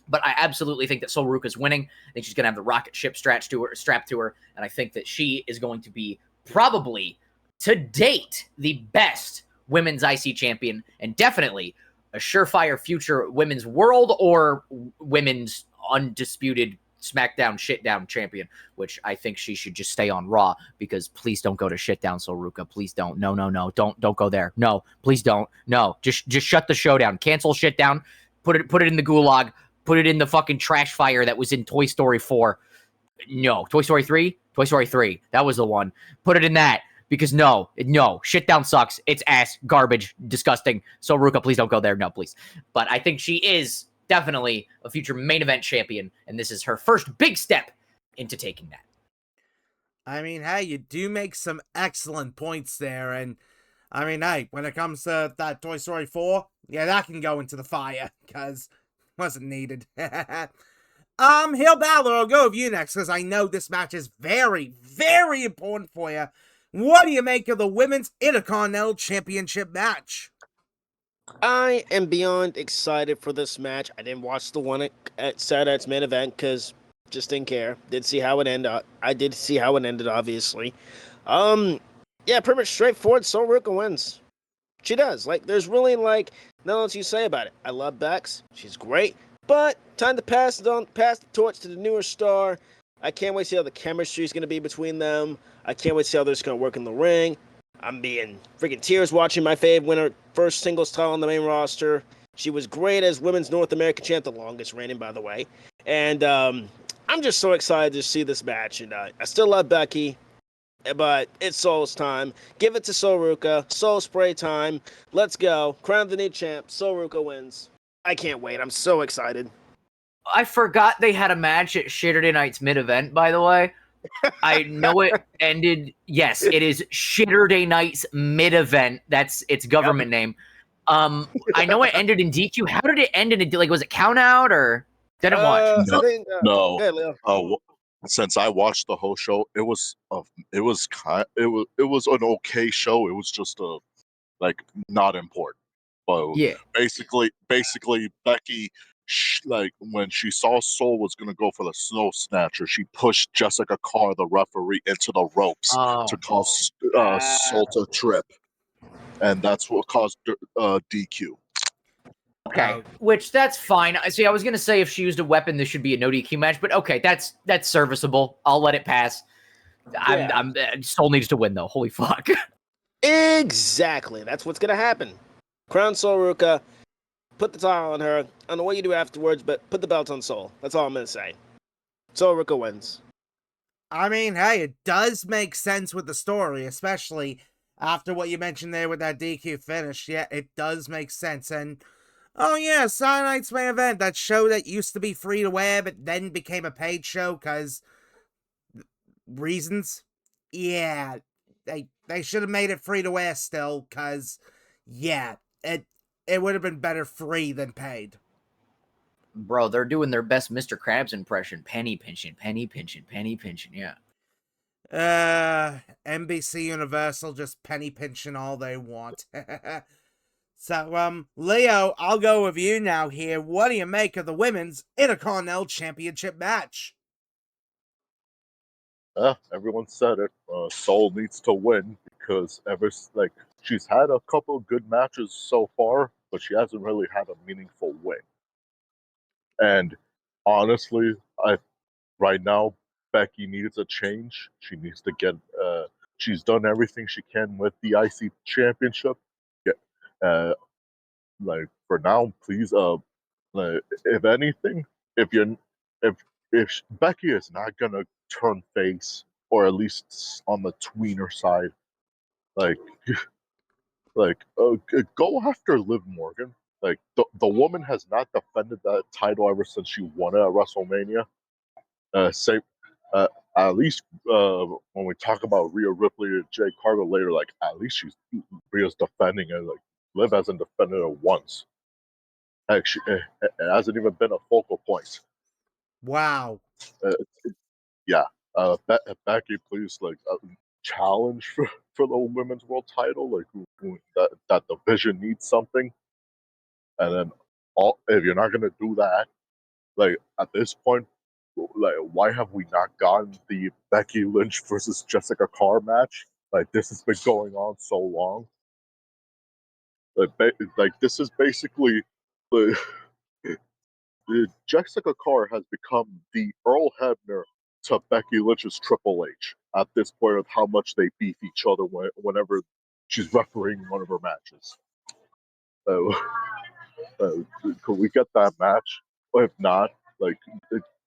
But I absolutely think that Sol Ruca's winning. I think she's going to have the rocket ship strapped to her. And I think that she is going to be probably, to date, the best women's IC champion, and definitely a surefire future women's world or women's undisputed SmackDown shitdown champion, which I think she should just stay on Raw, because please don't go to shitdown, Sol Ruca. Please don't. No. Don't go there. No, please don't. No, just shut the show down. Cancel shitdown. Put it in the gulag. Put it in the fucking trash fire that was in Toy Story 4. No. Toy Story 3? Toy Story 3. That was the one. Put it in that. Because no. Shit down sucks. It's ass. Garbage. Disgusting. So, Ruka, please don't go there. No, please. But I think she is definitely a future main event champion, and this is her first big step into taking that. I mean, hey, you do make some excellent points there, and I mean, hey, when it comes to that Toy Story 4, yeah, that can go into the fire, because wasn't needed. HeelBalor, I'll go with you next, because I know this match is very, very important for you. What do you make of the Women's Intercontinental Championship match? I am beyond excited for this match. I didn't watch the one at Saturday's main event because just didn't care. Did see how it ended. I did see how it ended, obviously. Yeah, pretty much straightforward. Sol Ruca wins. She does. Like, there's really nothing else you say about it. I love Bex. She's great. But time to pass the torch to the newer star. I can't wait to see how the chemistry is going to be between them. I can't wait to see how they're going to work in the ring. I'm being freaking tears watching my fave win her first singles title on the main roster. She was great as Women's North American champ, the longest reigning, by the way. And I'm just so excited to see this match. And I still love Becky, but it's Sol's time. Give it to Sol Ruca. Sol spray time. Let's go. Crown the new champ. Sol Ruca wins. I can't wait. I'm so excited. I forgot they had a match at Saturday Night's mid-event, by the way. I know it ended. Yes, it is Saturday Night's mid-event. That's its government name. I know it ended in DQ. How did it end in a, was it count out or didn't watch? No. Yeah, Leo. Since I watched the whole show, it was an okay show. It was just not important. But Yeah. basically, Becky, when she saw Sol was gonna go for the snow snatcher, she pushed Jessica Carr, the referee, into the ropes to cause Sol to trip, and that's what caused DQ. Okay, which that's fine. See, I was gonna say if she used a weapon, this should be a no DQ match, but okay, that's serviceable. I'll let it pass. I'm Sol needs to win though. Holy fuck. Exactly. That's what's gonna happen. Crown Sol Ruca. Put the title on her. I don't know what you do afterwards, but put the belt on Sol. That's all I'm gonna say. Sol Ruca wins. I mean, hey, it does make sense with the story, especially after what you mentioned there with that DQ finish. Yeah, it does make sense. And oh yeah, Saturday Night's main event, that show that used to be free to wear, but then became a paid show because reasons. Yeah, they should have made it free to wear still, because yeah, it would have been better free than paid. Bro, they're doing their best Mr. Krabs impression. Penny pinching, yeah. NBC Universal just penny pinching all they want. So, Leo, I'll go with you now here. What do you make of the Women's Intercontinental Championship match? Everyone said it. Sol needs to win because she's had a couple good matches so far, but she hasn't really had a meaningful win. And honestly, right now Becky needs a change. She needs to get. She's done everything she can with the IC Championship. For now, please. If anything, if Becky is not gonna turn face, or at least on the tweener side, like go after Liv Morgan. Like the woman has not defended that title ever since she won it at WrestleMania. At least when we talk about Rhea Ripley or Jay Carter later, at least Rhea's defending it. Like Liv hasn't defended it once. Actually, it hasn't even been a focal point. Wow. Uh, yeah, Becky, please, like, challenge for the women's world title. Like, that division needs something. And then, if you're not gonna do that, like, at this point, like, why have we not gotten the Becky Lynch versus Jessica Carr match? Like, this has been going on so long. Like this is basically the Jessica Carr has become the Earl Hebner to Becky Lynch's Triple H at this point of how much they beef each other whenever she's refereeing one of her matches. Uh, could we get that match? Or if not, like,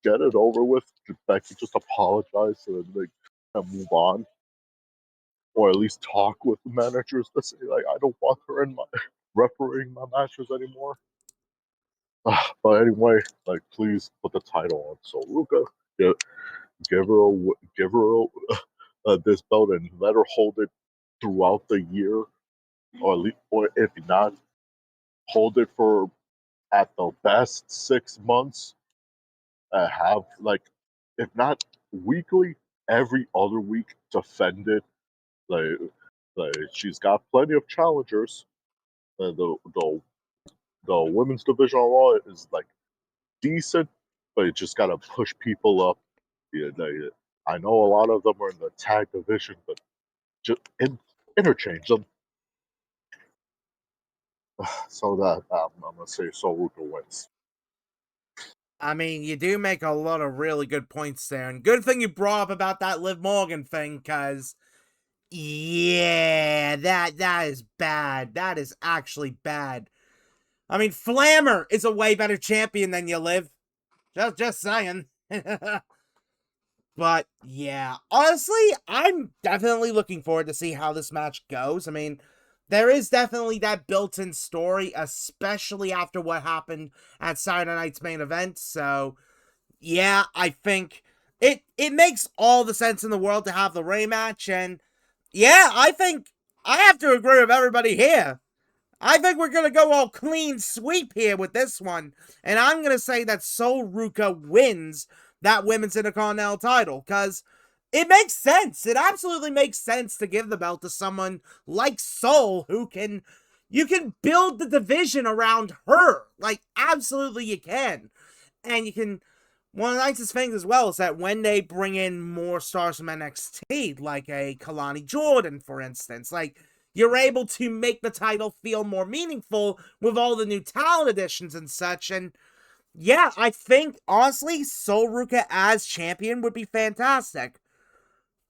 get it over with. Becky just apologize and like move on, or at least talk with the managers to say like, I don't want her in my refereeing my matches anymore. But anyway, like, please put the title on Sol Ruka. Give her this belt and let her hold it throughout the year, or if not, hold it for at the best 6 months. Have, like, if not weekly, every other week, defend it. Like, she's got plenty of challengers. The women's division on Raw is like decent, but you just gotta push people up. Yeah, I know a lot of them are in the tag division, but just interchange them. So that I'm gonna say Sol Ruka wins. I mean, you do make a lot of really good points there, and good thing you brought up about that Liv Morgan thing, because yeah, that is bad. That is actually bad. I mean, Flammer is a way better champion than you, Liv. Just saying. But yeah, honestly, I'm definitely looking forward to see how this match goes. I mean, there is definitely that built-in story, especially after what happened at Saturday Night's main event. So yeah, I think it makes all the sense in the world to have the rematch, and yeah, I think I have to agree with everybody here. I think we're going to go all clean sweep here with this one. And I'm going to say that Sol Ruka wins that Women's Intercontinental title. Because it makes sense. It absolutely makes sense to give the belt to someone like Sol, who can... You can build the division around her. Like, absolutely you can. And you can... One of the nicest things as well is that when they bring in more stars from NXT, like a Kalani Jordan, for instance, like, you're able to make the title feel more meaningful with all the new talent additions and such. And yeah, I think, honestly, Sol Ruka as champion would be fantastic.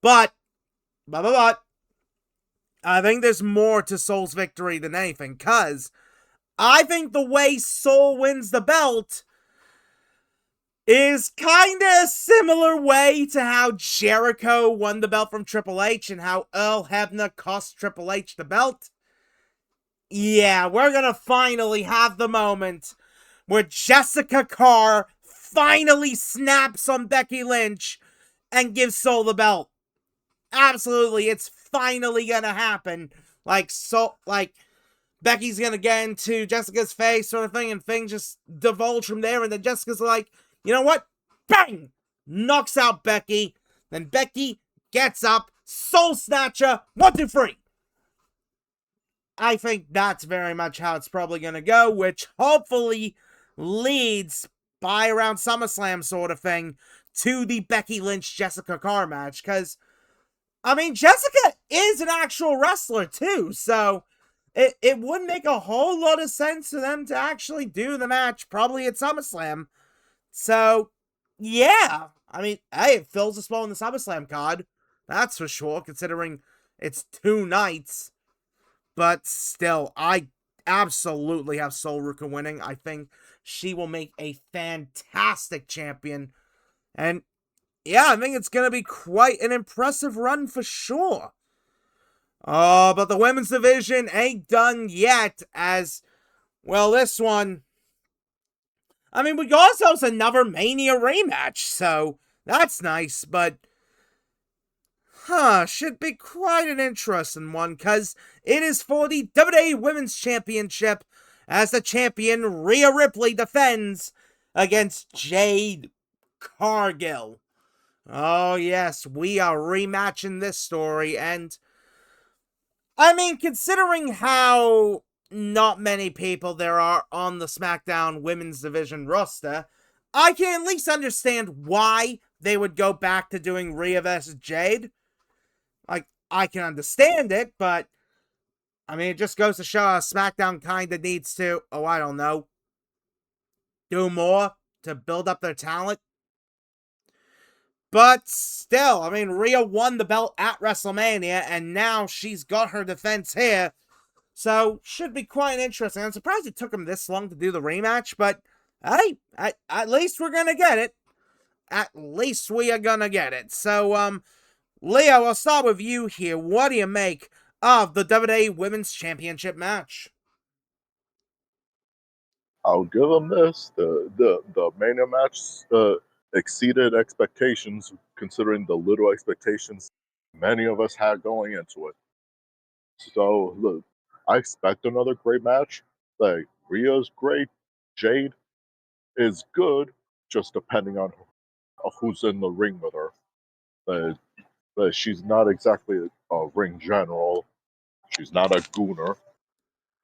But, I think there's more to Sol's victory than anything, because I think the way Sol wins the belt is kind of a similar way to how Jericho won the belt from Triple H and how Earl Hebner cost Triple H the belt. Yeah, we're gonna finally have the moment where Jessica Carr finally snaps on Becky Lynch and gives Sol the belt. Absolutely, it's finally gonna happen. Like, Becky's gonna get into Jessica's face sort of thing, and things just divulge from there, and then Jessica's like, you know what? Bang! Knocks out Becky. Then Becky gets up, Soul Snatcher, 1, 2, 3. I think that's very much how it's probably gonna go, which hopefully leads by around SummerSlam sort of thing to the Becky Lynch Jessica Carr match, because I mean, Jessica is an actual wrestler too, so it would make a whole lot of sense for them to actually do the match probably at SummerSlam. So, yeah. I mean, hey, it fills a spot in the SummerSlam card. That's for sure, considering it's 2 nights. But still, I absolutely have Sol Ruka winning. I think she will make a fantastic champion. And yeah, I think it's going to be quite an impressive run for sure. Oh, but the women's division ain't done yet, as, well, this one... I mean, we got ourselves another Mania rematch, so that's nice, but... should be quite an interesting one, because it is for the WWE Women's Championship, as the champion Rhea Ripley defends against Jade Cargill. Oh, yes, we are rematching this story, and I mean, considering how not many people there are on the SmackDown Women's Division roster, I can at least understand why they would go back to doing Rhea versus Jade. Like, I can understand it, but I mean, it just goes to show how SmackDown kind of needs to, oh, I don't know, do more to build up their talent. But still, I mean, Rhea won the belt at WrestleMania, and now she's got her defense here. So, should be quite interesting. I'm surprised it took them this long to do the rematch, but hey, at least we're gonna get it. At least we are gonna get it. So, Leo, I'll start with you here. What do you make of the WWE Women's Championship match? I'll give them this. The Mania match exceeded expectations, considering the little expectations many of us had going into it. So look, I expect another great match. Like Rhea's great, Jade is good, just depending on who's in the ring with her. But she's not exactly a ring general. She's not a gooner.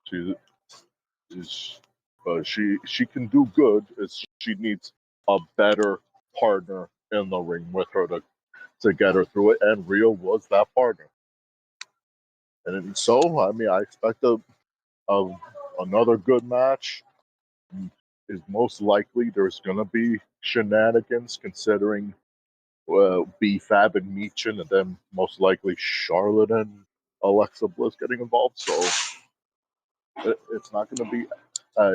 She's she can do good. She needs a better partner in the ring with her to get her through it, and Rhea was that partner. And so, I mean, I expect another good match. Is most likely there's gonna be shenanigans, considering B-Fab and Meechin, and then most likely Charlotte and Alexa Bliss getting involved. So it's not gonna be uh,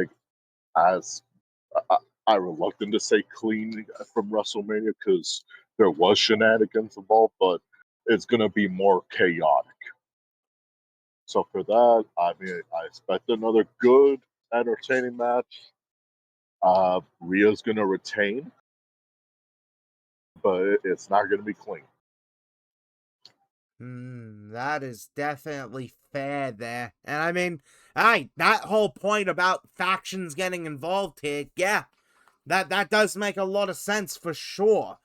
as I'm reluctant to say clean from WrestleMania because there was shenanigans involved, but it's gonna be more chaotic. So for that, I mean, I expect another good, entertaining match. Rhea's gonna retain, but it's not gonna be clean. That is definitely fair there. And I mean, that whole point about factions getting involved here, yeah, that does make a lot of sense for sure.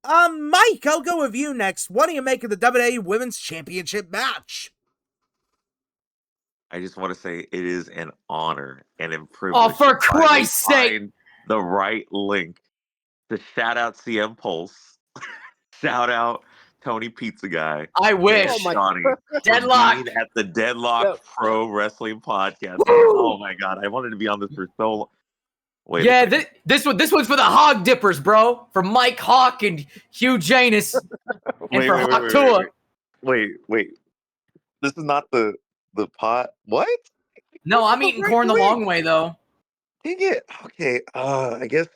Mike, I'll go with you next. What do you make of the WWE Women's Championship match? I just want to say it is an honor and a Oh, privilege for to finally Christ's sake! find the right link to shout out CM Pulse, shout out Tony Pizza Guy, I wish. Oh my Shawnee for Deadlock. being at the Deadlock Yep. Pro Wrestling Podcast. Woo! Oh my god, I wanted to be on this for so long. Wait Yeah, a second. this one's for the Hog Dippers, bro. For Mike Hawk and Hugh Janus, and for Hawk Tua. Wait. This is not the pot. What? No, I'm eating corn the long way though. Dang it. Okay. I guess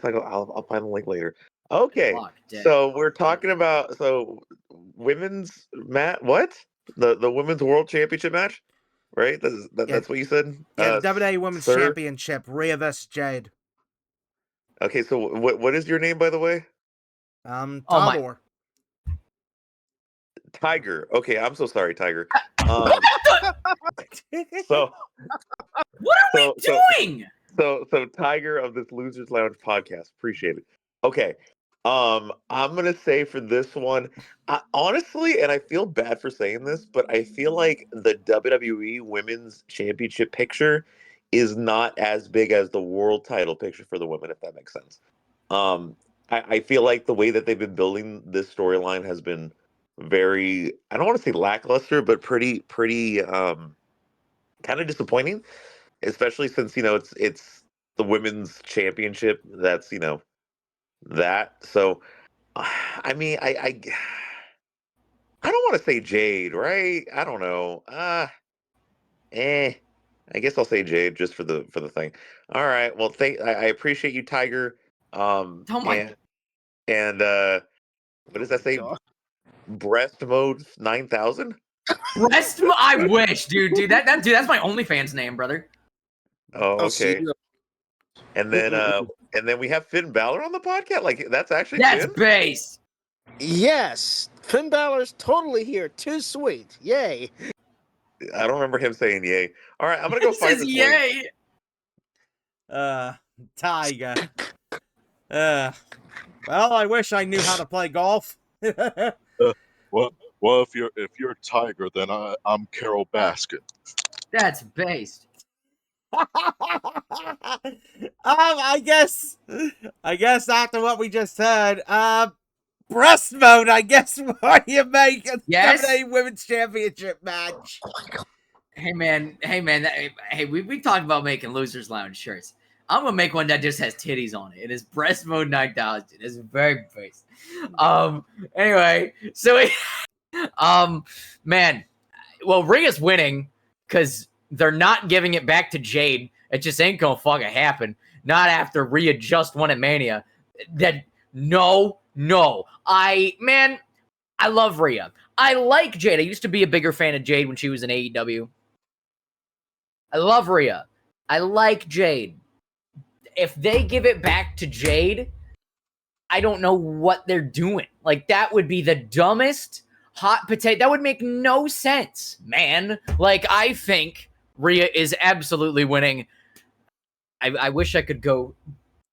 I'll find the link later. Okay. Fuck, dead. So we're talking about women's what? The women's world championship match, right? That's what you said. Yeah, WWE Women's sir? Championship, Rhea vs. Jade. Okay. So what is your name, by the way? Oh my- Tabor. Tiger. Okay. I'm so sorry, Tiger. So What are we doing? So Tiger of this Losers Lounge podcast, appreciate it. Okay, I'm gonna say for this one, honestly, and I feel bad for saying this, but I feel like the WWE Women's Championship picture is not as big as the world title picture for the women, if that makes sense. I feel like the way that they've been building this storyline has been very, I don't want to say lackluster, but pretty kind of disappointing, especially since it's the women's championship that's that. So I mean, I don't want to say Jade, right? I don't know. I guess I'll say Jade just for the thing. All right, well, I appreciate you, Tiger. Oh my- and what does that say? God. Breast mode 9,000. I wish, dude. That's my OnlyFans name, brother. Oh, I'll see okay. you. And then we have Finn Balor on the podcast. Like that's actually That's Finn? base. Yes, Finn Balor's totally here. Too sweet. Yay. I don't remember him saying yay. All right, I'm gonna go It find says this link. yay. Tiger. Well, I wish I knew how to play golf. Well, if you're Tiger, then I'm Carol Baskin. That's based. I guess after what we just heard, breast mode, I guess, what you make a Yes? WWE Women's Championship match. Hey man, we talked about making losers lounge shirts. I'm gonna make one that just has titties on it. It is breast mode 9000. It's very based. Anyway, so man, well, Rhea's winning because they're not giving it back to Jade. It just ain't gonna fucking happen. Not after Rhea just won at Mania. No. I love Rhea. I like Jade. I used to be a bigger fan of Jade when she was in AEW. I love Rhea. I like Jade. If they give it back to Jade, I don't know what they're doing. Like, that would be the dumbest hot potato. That would make no sense, man. Like, I think Rhea is absolutely winning. I wish I could go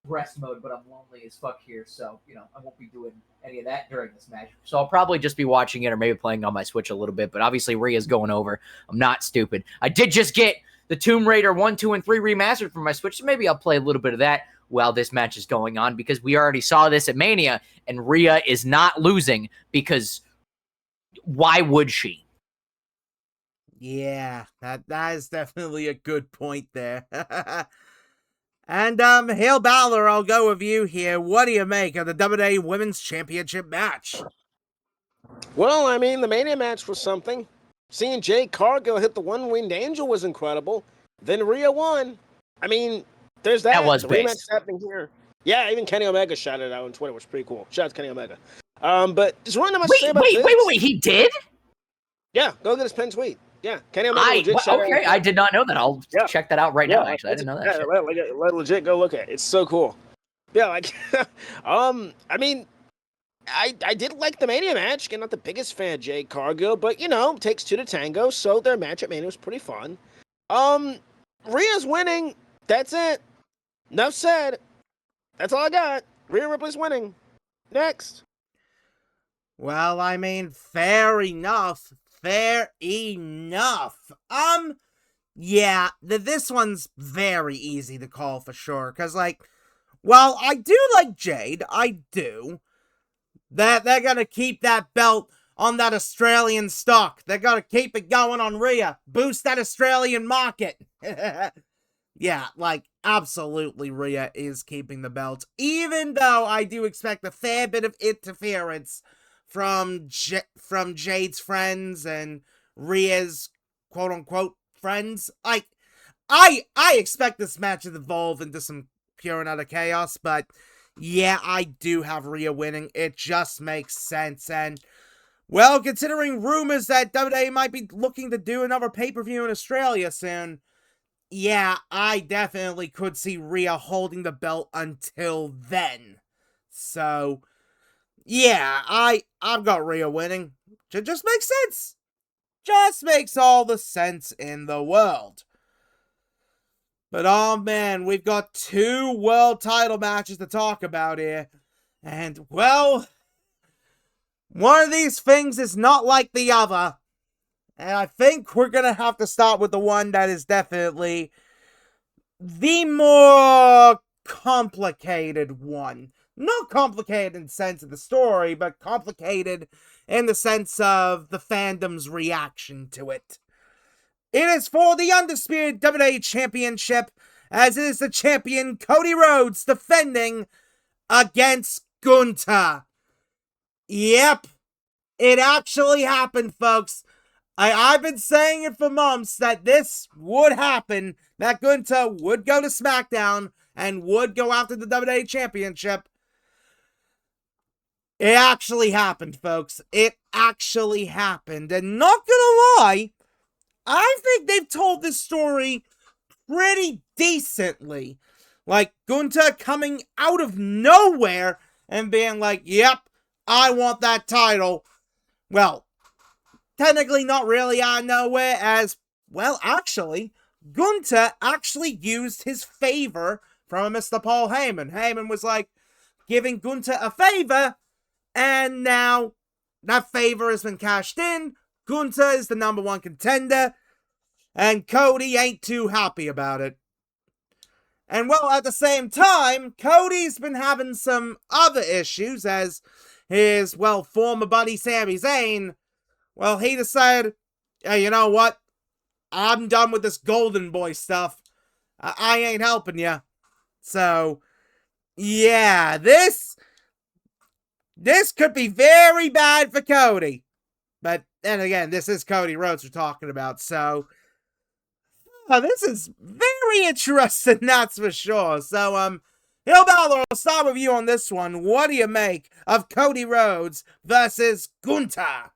breast mode, but I'm lonely as fuck here, so, I won't be doing any of that during this match. So I'll probably just be watching it or maybe playing on my Switch a little bit, but obviously Rhea's going over. I'm not stupid. I did just get the Tomb Raider 1, 2, and 3 remastered for my Switch, so maybe I'll play a little bit of that while this match is going on, because we already saw this at Mania, and Rhea is not losing, because why would she? Yeah, that is definitely a good point there. And, HeelBalor, I'll go with you here. What do you make of the WWE Women's Championship match? Well, I mean, the Mania match was something. Seeing Jade Cargill hit the one-winged angel was incredible. Then Rhea won. I mean, there's that. That was the based. rematch happening here. Yeah, even Kenny Omega shouted it out on Twitter, which was pretty cool. Shout out to Kenny Omega. But just one much to say about this. Wait, he did? Yeah, go get his pinned tweet. Yeah, Kenny Omega legit shouted okay, I did not know that. I'll check that out right now, actually. I didn't know that. Yeah, legit go look at it. It's so cool. Yeah, like, I mean, I did like the Mania match. Again, not the biggest fan of Jade Cargill, but, takes two to tango, so their match at Mania was pretty fun. Rhea's winning. That's it. Enough said. That's all I got. Rhea Ripley's winning. Next. Well, I mean, fair enough. Yeah, this one's very easy to call for sure, because, well, I do like Jade, I do. That they're gonna keep that belt on that Australian stock. They're gonna keep it going on Rhea. Boost that Australian market. Yeah, absolutely Rhea is keeping the belt, even though I do expect a fair bit of interference from Jade's friends and Rhea's quote-unquote friends. I expect this match to evolve into some pure and utter chaos, but yeah, I do have Rhea winning. It just makes sense, and well, considering rumors that WWE might be looking to do another pay-per-view in Australia soon, yeah, I definitely could see Rhea holding the belt until then. So yeah, I've got Rhea winning. It just makes sense. Just makes all the sense in the world. But oh man, we've got 2 world title matches to talk about here. And well, one of these things is not like the other. And I think we're gonna have to start with the one that is definitely the more complicated one. Not complicated in the sense of the story, but complicated in the sense of the fandom's reaction to it. It is for the undisputed WWE Championship, as it is the champion Cody Rhodes defending against Gunther. Yep, it actually happened, folks. I've been saying it for months that this would happen, that Gunther would go to SmackDown and would go after the WWE Championship. It actually happened, folks. It actually happened. And not gonna lie, I think they've told this story pretty decently. Gunther coming out of nowhere and being like, yep, I want that title. Well, technically not really out of nowhere, as, well, actually, Gunther actually used his favor from Mr. Paul Heyman. Heyman was like, giving Gunther a favor, and now that favor has been cashed in. Gunther is the number 1 contender, and Cody ain't too happy about it. And well, at the same time, Cody's been having some other issues as his, well, former buddy Sami Zayn, well, he decided, hey, you know what? I'm done with this Golden Boy stuff. I ain't helping you. So, yeah, this could be very bad for Cody. But then again, this is Cody Rhodes we're talking about, so this is very interesting, that's for sure. So, HeelBalor, I'll start with you on this one. What do you make of Cody Rhodes versus Gunther?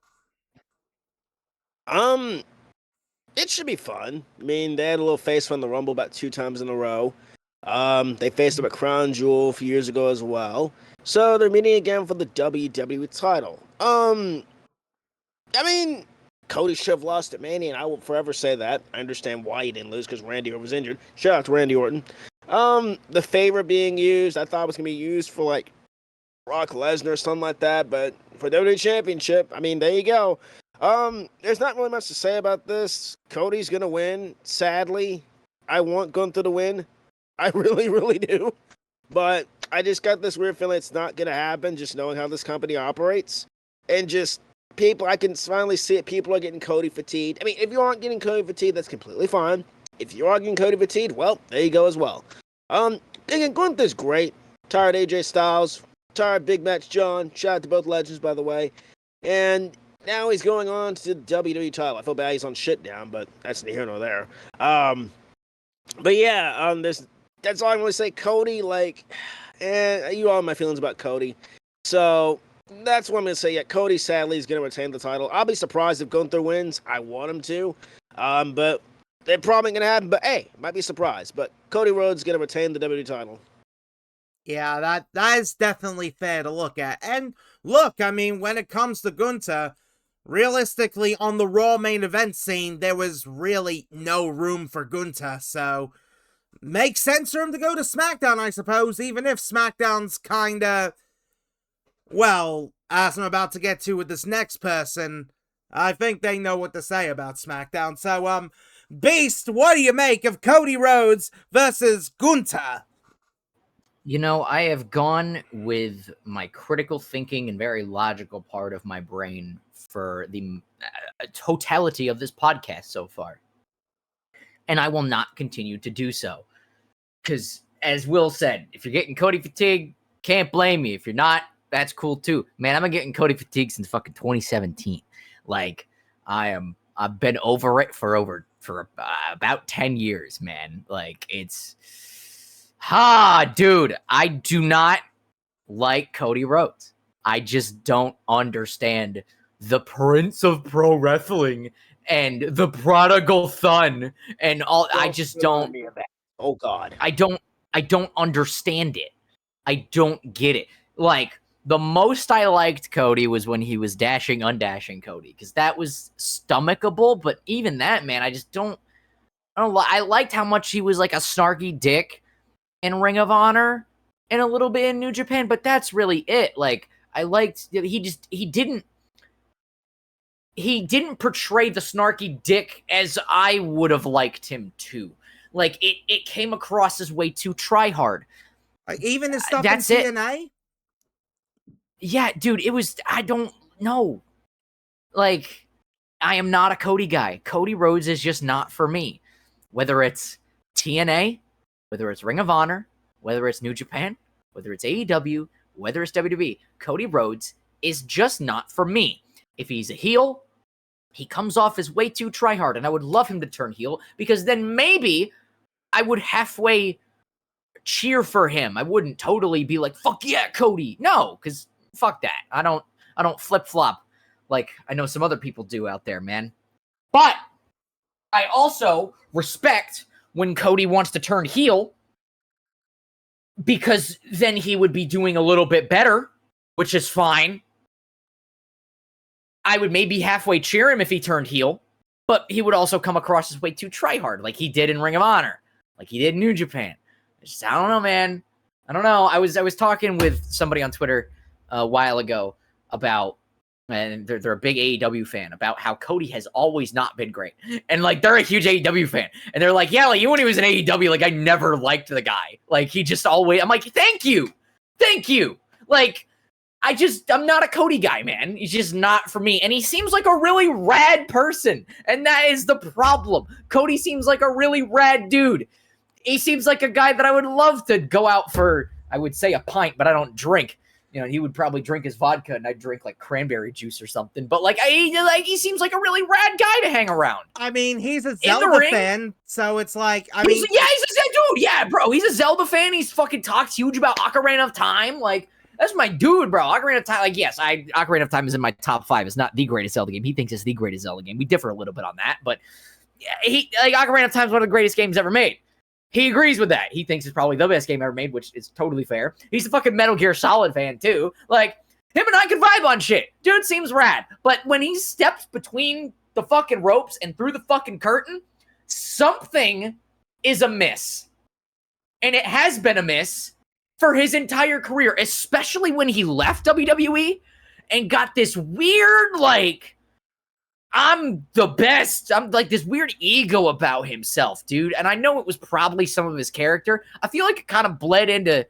It should be fun. I mean, they had a little face from the Rumble about 2 times in a row. They faced up at Crown Jewel a few years ago as well. So they're meeting again for the WWE title. I mean, Cody should have lost at Mania, and I will forever say that. I understand why he didn't lose, because Randy Orton was injured. Shout out to Randy Orton. The favor being used, I thought it was going to be used for, like, Brock Lesnar or something like that, but for WWE Championship, I mean, there you go. There's not really much to say about this. Cody's going to win, sadly. I want Gunther to win. I really, really do. But I just got this weird feeling it's not going to happen, just knowing how this company operates. And just people, I can finally see it. People are getting Cody fatigued. I mean, if you aren't getting Cody fatigued, that's completely fine. If you are getting Cody fatigued, well, there you go as well. Again, Gunther's great. Tired AJ Styles. Tired Big Match John. Shout out to both legends, by the way. And now he's going on to the WWE title. I feel bad he's on shit down, but that's neither here nor there. But yeah, that's all I'm going to say. Cody, like, you all know my feelings about Cody. So that's what I'm going to say. Yeah, Cody sadly is going to retain the title. I'll be surprised if Gunther wins. I want him to. But they're probably going to happen. But hey, might be surprised. But Cody Rhodes is going to retain the WWE title. Yeah, that is definitely fair to look at. And look, I mean, when it comes to Gunther, realistically, on the Raw main event scene, there was really no room for Gunther, so makes sense for him to go to SmackDown, I suppose, even if SmackDown's kinda, well, as I'm about to get to with this next person, I think they know what to say about SmackDown. So, Beast, what do you make of Cody Rhodes versus Gunther? You know, I have gone with my critical thinking and very logical part of my brain for the totality of this podcast so far. And I will not continue to do so. Because, as Will said, if you're getting Cody fatigue, can't blame you. If you're not, that's cool too. Man, I've been getting Cody fatigue since fucking 2017. Like, I've been over it for about 10 years, man. Like, it's... dude, I do not like Cody Rhodes. I just don't understand the Prince of Pro Wrestling and the prodigal son and all. I just don't. Oh God, I don't understand it. I don't get it. Like, the most I liked Cody was when he was dashing, undashing Cody, because that was stomachable. But even that, man, I just don't. I liked how much he was like a snarky dick in Ring of Honor and a little bit in New Japan, but that's really it. Like, I liked that he didn't portray the snarky dick as I would have liked him to. Like, it came across as way too try hard. Even his stuff That's in TNA? Yeah, dude, it was, I don't know. Like, I am not a Cody guy. Cody Rhodes is just not for me. Whether it's TNA, whether it's Ring of Honor, whether it's New Japan, whether it's AEW, whether it's WWE, Cody Rhodes is just not for me. If he's a heel, he comes off as way too tryhard, and I would love him to turn heel, because then maybe I would halfway cheer for him. I wouldn't totally be like, fuck yeah, Cody. No, because fuck that. I don't flip-flop like I know some other people do out there, man. But I also respect when Cody wants to turn heel, because then he would be doing a little bit better, which is fine. I would maybe halfway cheer him if he turned heel, but he would also come across as way too tryhard, like he did in Ring of Honor, like he did in New Japan. I don't know, man. I don't know. I was talking with somebody on Twitter a while ago about, and they're a big AEW fan, about how Cody has always not been great. And like, they're a huge AEW fan. And they're like, yeah, like even when he was in AEW, like I never liked the guy. Like he just always, I'm like, thank you. Like, I'm not a Cody guy, man. He's just not for me. And he seems like a really rad person. And that is the problem. Cody seems like a really rad dude. He seems like a guy that I would love to go out for, I would say a pint, but I don't drink. You know, he would probably drink his vodka and I'd drink like cranberry juice or something. But like, he seems like a really rad guy to hang around. I mean, he's a Zelda fan, so it's like, he's a dude. Yeah, bro, he's a Zelda fan. He's fucking talks huge about Ocarina of Time. Like, that's my dude, bro. Ocarina of Time, like, yes, Ocarina of Time is in my top 5. It's not the greatest Zelda game. He thinks it's the greatest Zelda game. We differ a little bit on that, but yeah, Ocarina of Time is one of the greatest games ever made. He agrees with that. He thinks it's probably the best game ever made, which is totally fair. He's a fucking Metal Gear Solid fan, too. Like, him and I can vibe on shit. Dude seems rad. But when he steps between the fucking ropes and through the fucking curtain, something is amiss. And it has been amiss for his entire career, especially when he left WWE and got this weird, like, I'm the best. I'm like this weird ego about himself, dude. And I know it was probably some of his character. I feel like it kind of bled into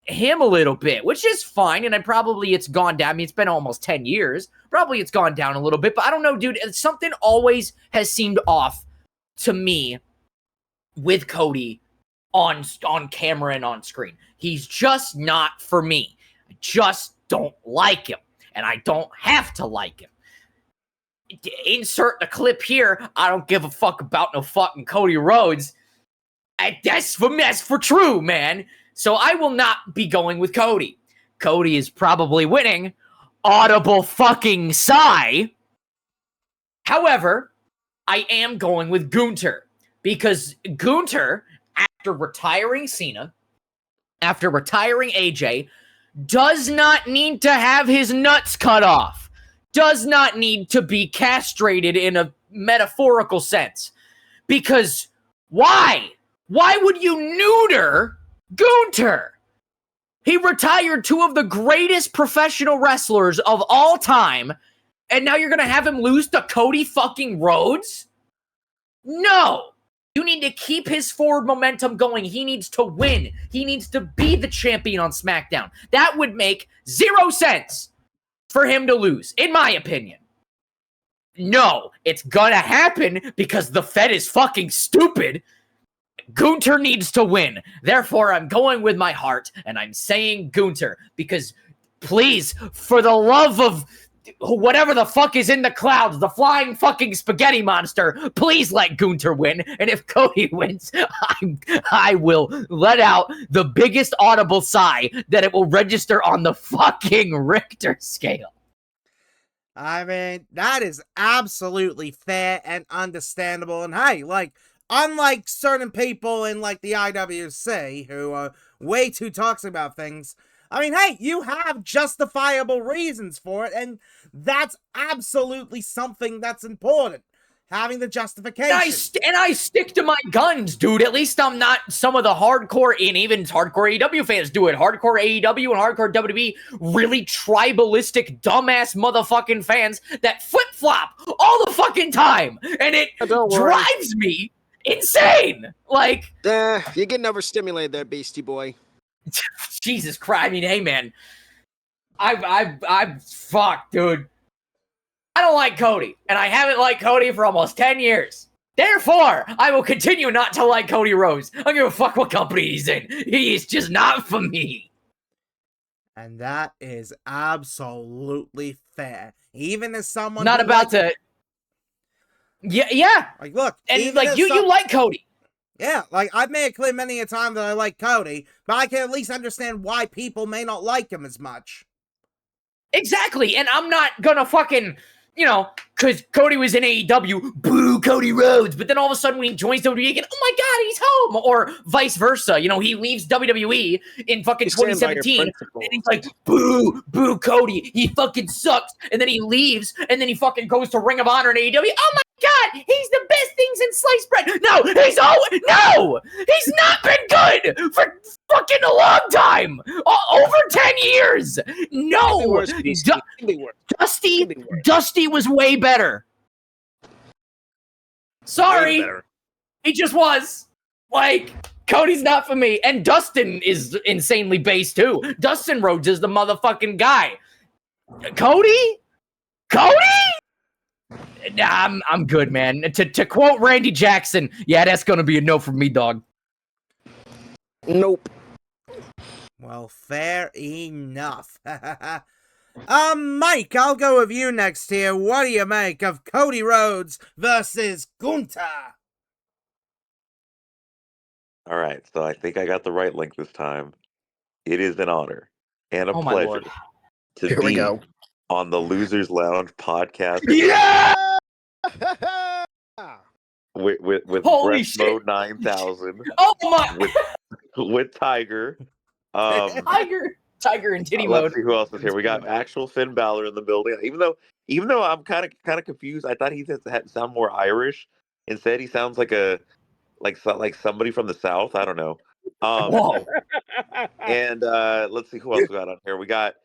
him a little bit, which is fine. And it's gone down. I mean, it's been almost 10 years. Probably it's gone down a little bit, but I don't know, dude. Something always has seemed off to me with Cody on camera and on screen. He's just not for me. I just don't like him. And I don't have to like him. Insert the clip here. I don't give a fuck about no fucking Cody Rhodes. That's for true, man. So I will not be going with Cody. Cody is probably winning. Audible fucking sigh. However, I am going with Gunther. Because Gunther, after retiring Cena, after retiring AJ, does not need to have his nuts cut off. Does not need to be castrated in a metaphorical sense. Because why? Why would you neuter Gunther? He retired 2 of the greatest professional wrestlers of all time, and now you're going to have him lose to Cody fucking Rhodes? No. You need to keep his forward momentum going. He needs to win. He needs to be the champion on SmackDown. That would make 0 sense for him to lose, in my opinion. No, it's gonna happen because the Fed is fucking stupid. Gunther needs to win. Therefore, I'm going with my heart, and I'm saying Gunther, because please, for the love of whatever the fuck is in the clouds, the flying fucking spaghetti monster, please let Gunther win. And if Cody wins, I will let out the biggest audible sigh that it will register on the fucking Richter scale. I mean, that is absolutely fair and understandable. And hey, like, unlike certain people in like the IWC who are way too toxic about things, I mean, hey, you have justifiable reasons for it, and that's absolutely something that's important. Having the justification. And I stick to my guns, dude. At least I'm not some of the hardcore, and even hardcore AEW fans do it. Hardcore AEW and hardcore WWE, really tribalistic, dumbass motherfucking fans that flip-flop all the fucking time. And it drives me insane. Like, you're getting overstimulated there, Beastie Boy. Jesus Christ. I mean, hey, man. I'm fucked, dude. I don't like Cody, and I haven't liked Cody for almost 10 years. Therefore, I will continue not to like Cody Rhodes. I don't give a fuck what company he's in. He's just not for me. And that is absolutely fair. Even as someone not about to. Yeah. Like, look, and like you like Cody. Yeah, like I've made it clear many a time that I like Cody, but I can at least understand why people may not like him as much. Exactly, and I'm not gonna fucking, because Cody was in AEW, boo Cody Rhodes, but then all of a sudden when he joins WWE again, oh my god, he's home, or vice versa. He leaves WWE in fucking 2017, and he's like, boo Cody, he fucking sucks, and then he leaves, and then he fucking goes to Ring of Honor in AEW. Oh my god, he's the best things in sliced bread. No, he's not been good for fucking a long time. Over 10 years. No, Could be worse, BC. Could be worse. Could be worse. Dusty was way better. Sorry, Way better. he just was. Like, Cody's not for me. And Dustin is insanely base too. Dustin Rhodes is the motherfucking guy. Cody? Nah, I'm good, man. To quote Randy Jackson, yeah, that's gonna be a no from me, dog. Nope. Well, fair enough. Mike, I'll go with you next here. What do you make of Cody Rhodes versus Gunther? All right, so I think I got the right link this time. It is an honor and a Oh, my pleasure Lord. to Here we be go. on the Losers Lounge podcast Yeah! with Holy Breast shit. Mode 9000 Oh my with Tiger. Tiger and titty Let's mode. see who else is here. We got actual Finn Balor in the building. Even though I'm kind of confused, I thought he had sound more Irish. Instead, he sounds like like somebody from the South. I don't know. Whoa. And let's see who else we got on here. We got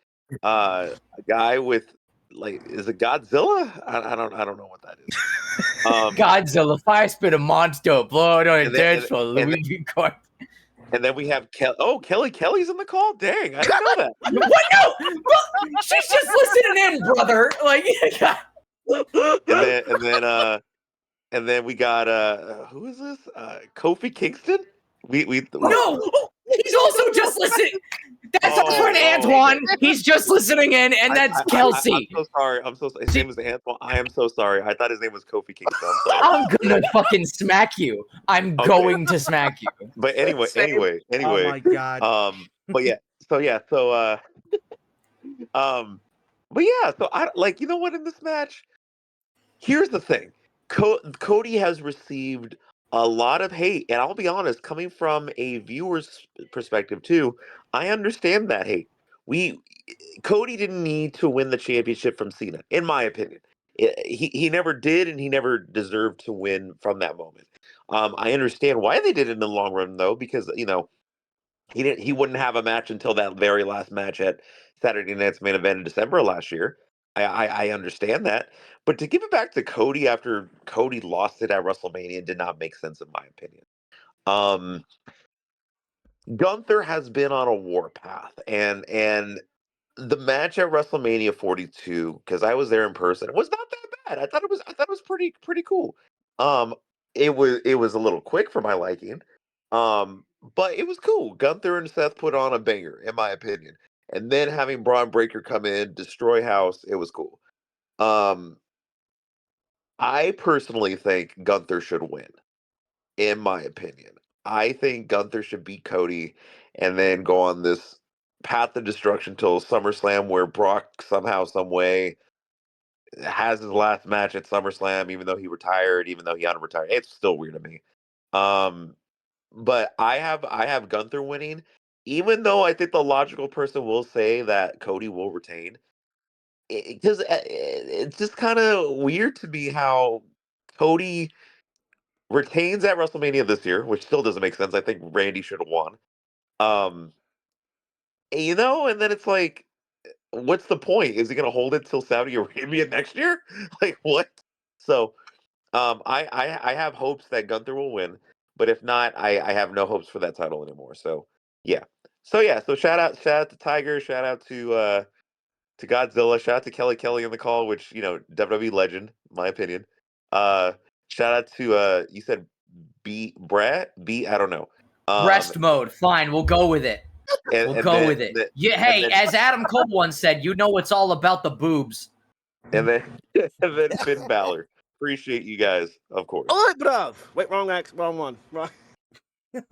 a guy with is it Godzilla? I don't know what that is. Godzilla, fire spit a monster, blood on a And then- dance for Louis Court. And then we have Kelly's in the call. Dang, I didn't know that. What? No, well, she's just listening in, brother. Like, and then we got who is this? Kofi Kingston. We no, he's also just listening. That's our friend Oh. Antoine. He's just listening in, and that's Kelsey. I'm so sorry. His name is Antoine. I am so sorry. I thought his name was Kofi Kingston. I'm sorry. I'm gonna fucking smack you. I'm Okay. going to smack you. But anyway. Oh my god. But yeah. But yeah. So I you know what in this match. Here's the thing. Cody has received a lot of hate, and I'll be honest, coming from a viewer's perspective too, I understand that hate. Cody didn't need to win the championship from Cena, in my opinion. He never did, and he never deserved to win from that moment. I understand why they did it in the long run, though, because he wouldn't have a match until that very last match at Saturday Night's Main Event in December of last year. I understand that, but to give it back to Cody after Cody lost it at WrestleMania did not make sense in my opinion. Gunther has been on a war path, and the match at WrestleMania 42, because I was there in person, it was not that bad. I thought it was pretty cool. It was a little quick for my liking. But it was cool. Gunther and Seth put on a banger, in my opinion. And then having Braun Breaker come in, destroy House, it was cool. I personally think Gunther should win, in my opinion. I think Gunther should beat Cody and then go on this path of destruction till SummerSlam, where Brock somehow, some way has his last match at SummerSlam, even though he retired, even though he unretired. It's still weird to me. But I have Gunther winning, even though I think the logical person will say that Cody will retain. Because it's just kind of weird to me how Cody retains at WrestleMania this year, which still doesn't make sense. I think Randy should have won. And then it's like, what's the point? Is he going to hold it till Saudi Arabia next year? Like what? So, I have hopes that Gunther will win, but if not, I have no hopes for that title anymore. So yeah. So shout out to Tiger, shout out to Godzilla, shout out to Kelly in the call, which WWE legend, in my opinion. Shout out to you said I don't know. Breast mode. Fine, we'll go with it. We'll go with it. Yeah, hey, as Adam Cole once said, it's all about the boobs. And then Finn Balor. Appreciate you guys, of course. All right, bruv. Wait, wrong one. Wrong.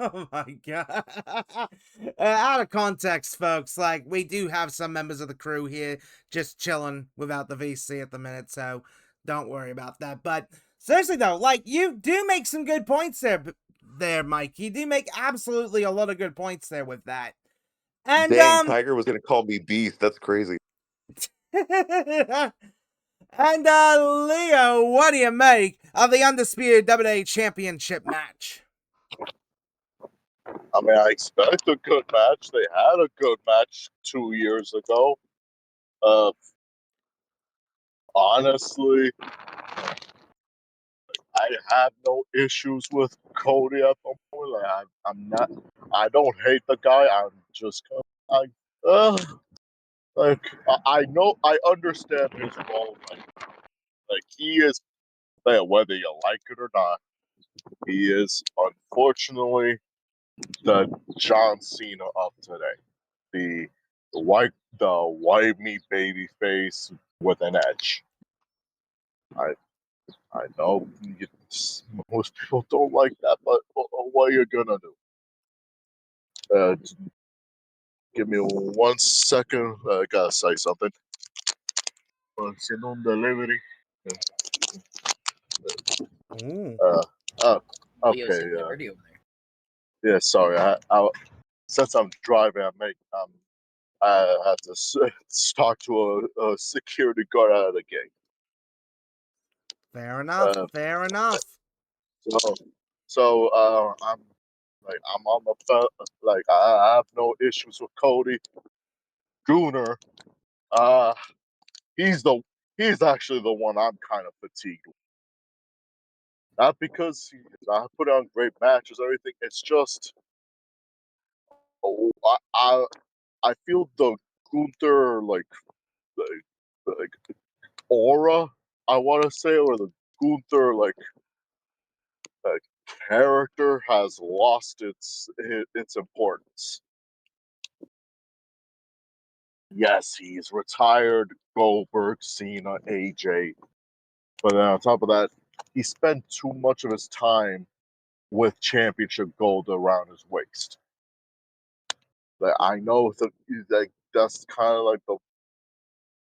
Oh my god. Out of context, folks, we do have some members of the crew here just chilling without the VC at the minute, so don't worry about that. But seriously though, you do make some good points there, Mike. You do make absolutely a lot of good points there with that. And dang, Tiger was gonna call me Beast. That's crazy. And Leo, what do you make of the undisputed WWE Championship match? I mean, I expect a good match. They had a good match 2 years ago. Honestly, I have no issues with Cody at the moment. Like, I'm not. I don't hate the guy. I'm just kind of like I know. I understand his role. Like he is. Whether you like it or not, he is unfortunately the John Cena of today. The white meat baby face with an edge. I know most people don't like that, but what are you gonna do? Give me 1 second. I gotta say something. Send on delivery. Ooh. Uh, uh, Leo's okay. hitting dirty over there. Yeah. Sorry. Since I'm driving, I had to talk to a security guard out of the gate. Fair enough. Uh, Fair enough. I'm on the like I have no issues with Cody Gooner. Uh, he's the he's actually the one I'm kind of fatigued with. Not because he's not put on great matches or everything. It's just oh, I feel the Gunther like aura, I want to say, or the Gunther like character has lost its importance. Yes, he's retired Goldberg, Cena, AJ, but then on top of that, he spent too much of his time with championship gold around his waist. Like I know that's kind of like the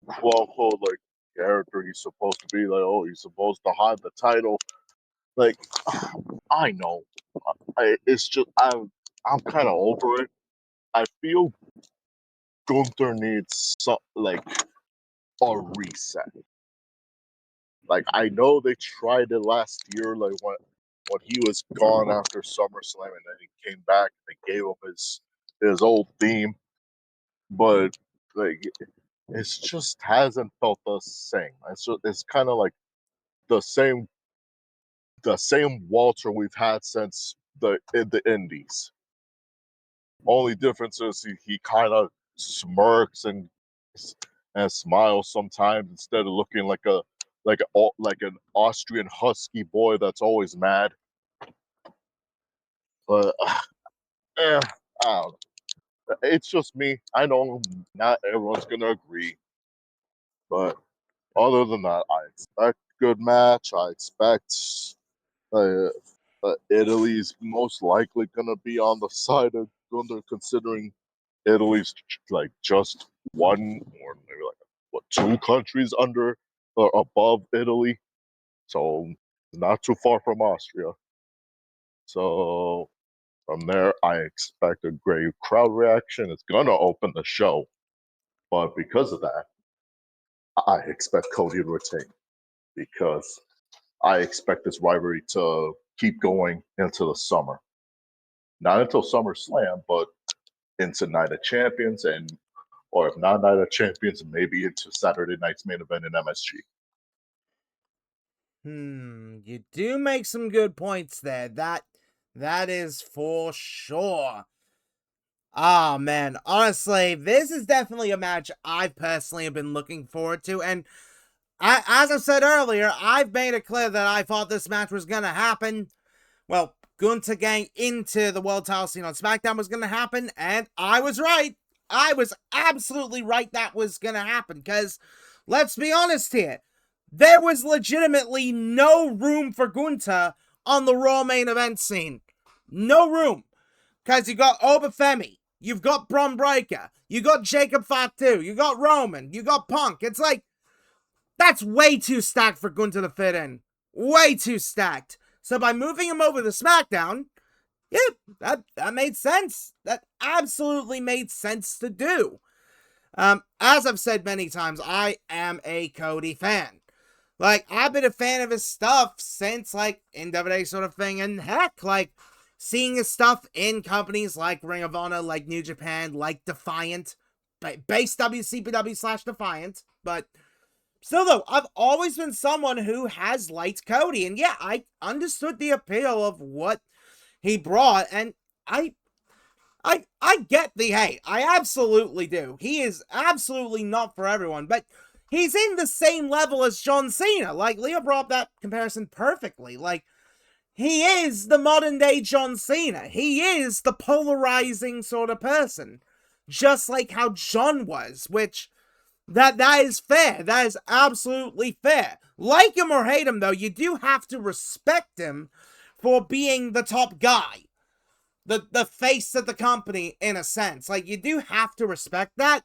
quote unquote like character he's supposed to be. Like, oh, he's supposed to hide the title. Like, I know. It's just I'm kind of over it. I feel Gunther needs like a reset. Like I know they tried it last year, like when he was gone after SummerSlam, and then he came back and they gave him his old theme, but like it just hasn't felt the same. It's kind of like the same Walter we've had since the Indies. Only difference is he kind of smirks and smiles sometimes instead of looking like an Austrian husky boy that's always mad. But I don't know. It's just me. I know not everyone's gonna agree, but other than that, I expect good match. I expect uh, Italy's most likely gonna be on the side of Gunther, considering Italy's like just one or maybe like what 2 countries under or above Italy, so not too far from Austria. So from there, I expect a great crowd reaction. It's gonna open the show, but because of that, I expect Cody to retain because I expect this rivalry to keep going into the summer. Not until SummerSlam, but into Night of Champions, and or if not Night of Champions, maybe into Saturday night's main event in MSG. You do make some good points there. That is for sure. Ah, man, honestly, this is definitely a match I personally have been looking forward to, and as I said earlier, I've made it clear that I thought this match was gonna happen. Well, Gunther getting into the world title scene on SmackDown was gonna happen, and I was right. I was absolutely right that was gonna happen, because let's be honest here, there was legitimately no room for Gunther on the Raw main event scene. No room. Because you got Obafemi, you've got Bron Breakker, you got Jacob Fatu, you got Roman, you got Punk. It's like, that's way too stacked for Gunther to fit in. Way too stacked. So by moving him over to SmackDown, yeah, that made sense. That absolutely made sense to do. As I've said many times, I am a Cody fan. Like, I've been a fan of his stuff since, like, NWA sort of thing, and heck, like, seeing his stuff in companies like Ring of Honor, like New Japan, like Defiant, base WCPW/Defiant, but still though, I've always been someone who has liked Cody, and yeah, I understood the appeal of what he brought, and I get the hate. I absolutely do. He is absolutely not for everyone, but he's in the same level as John Cena. Like, Leo brought up that comparison perfectly. Like, he is the modern day John Cena. He is the polarizing sort of person. Just like how John was, which that is fair. That is absolutely fair. Like him or hate him, though, you do have to respect him for being the top guy. The face of the company, in a sense. Like, you do have to respect that.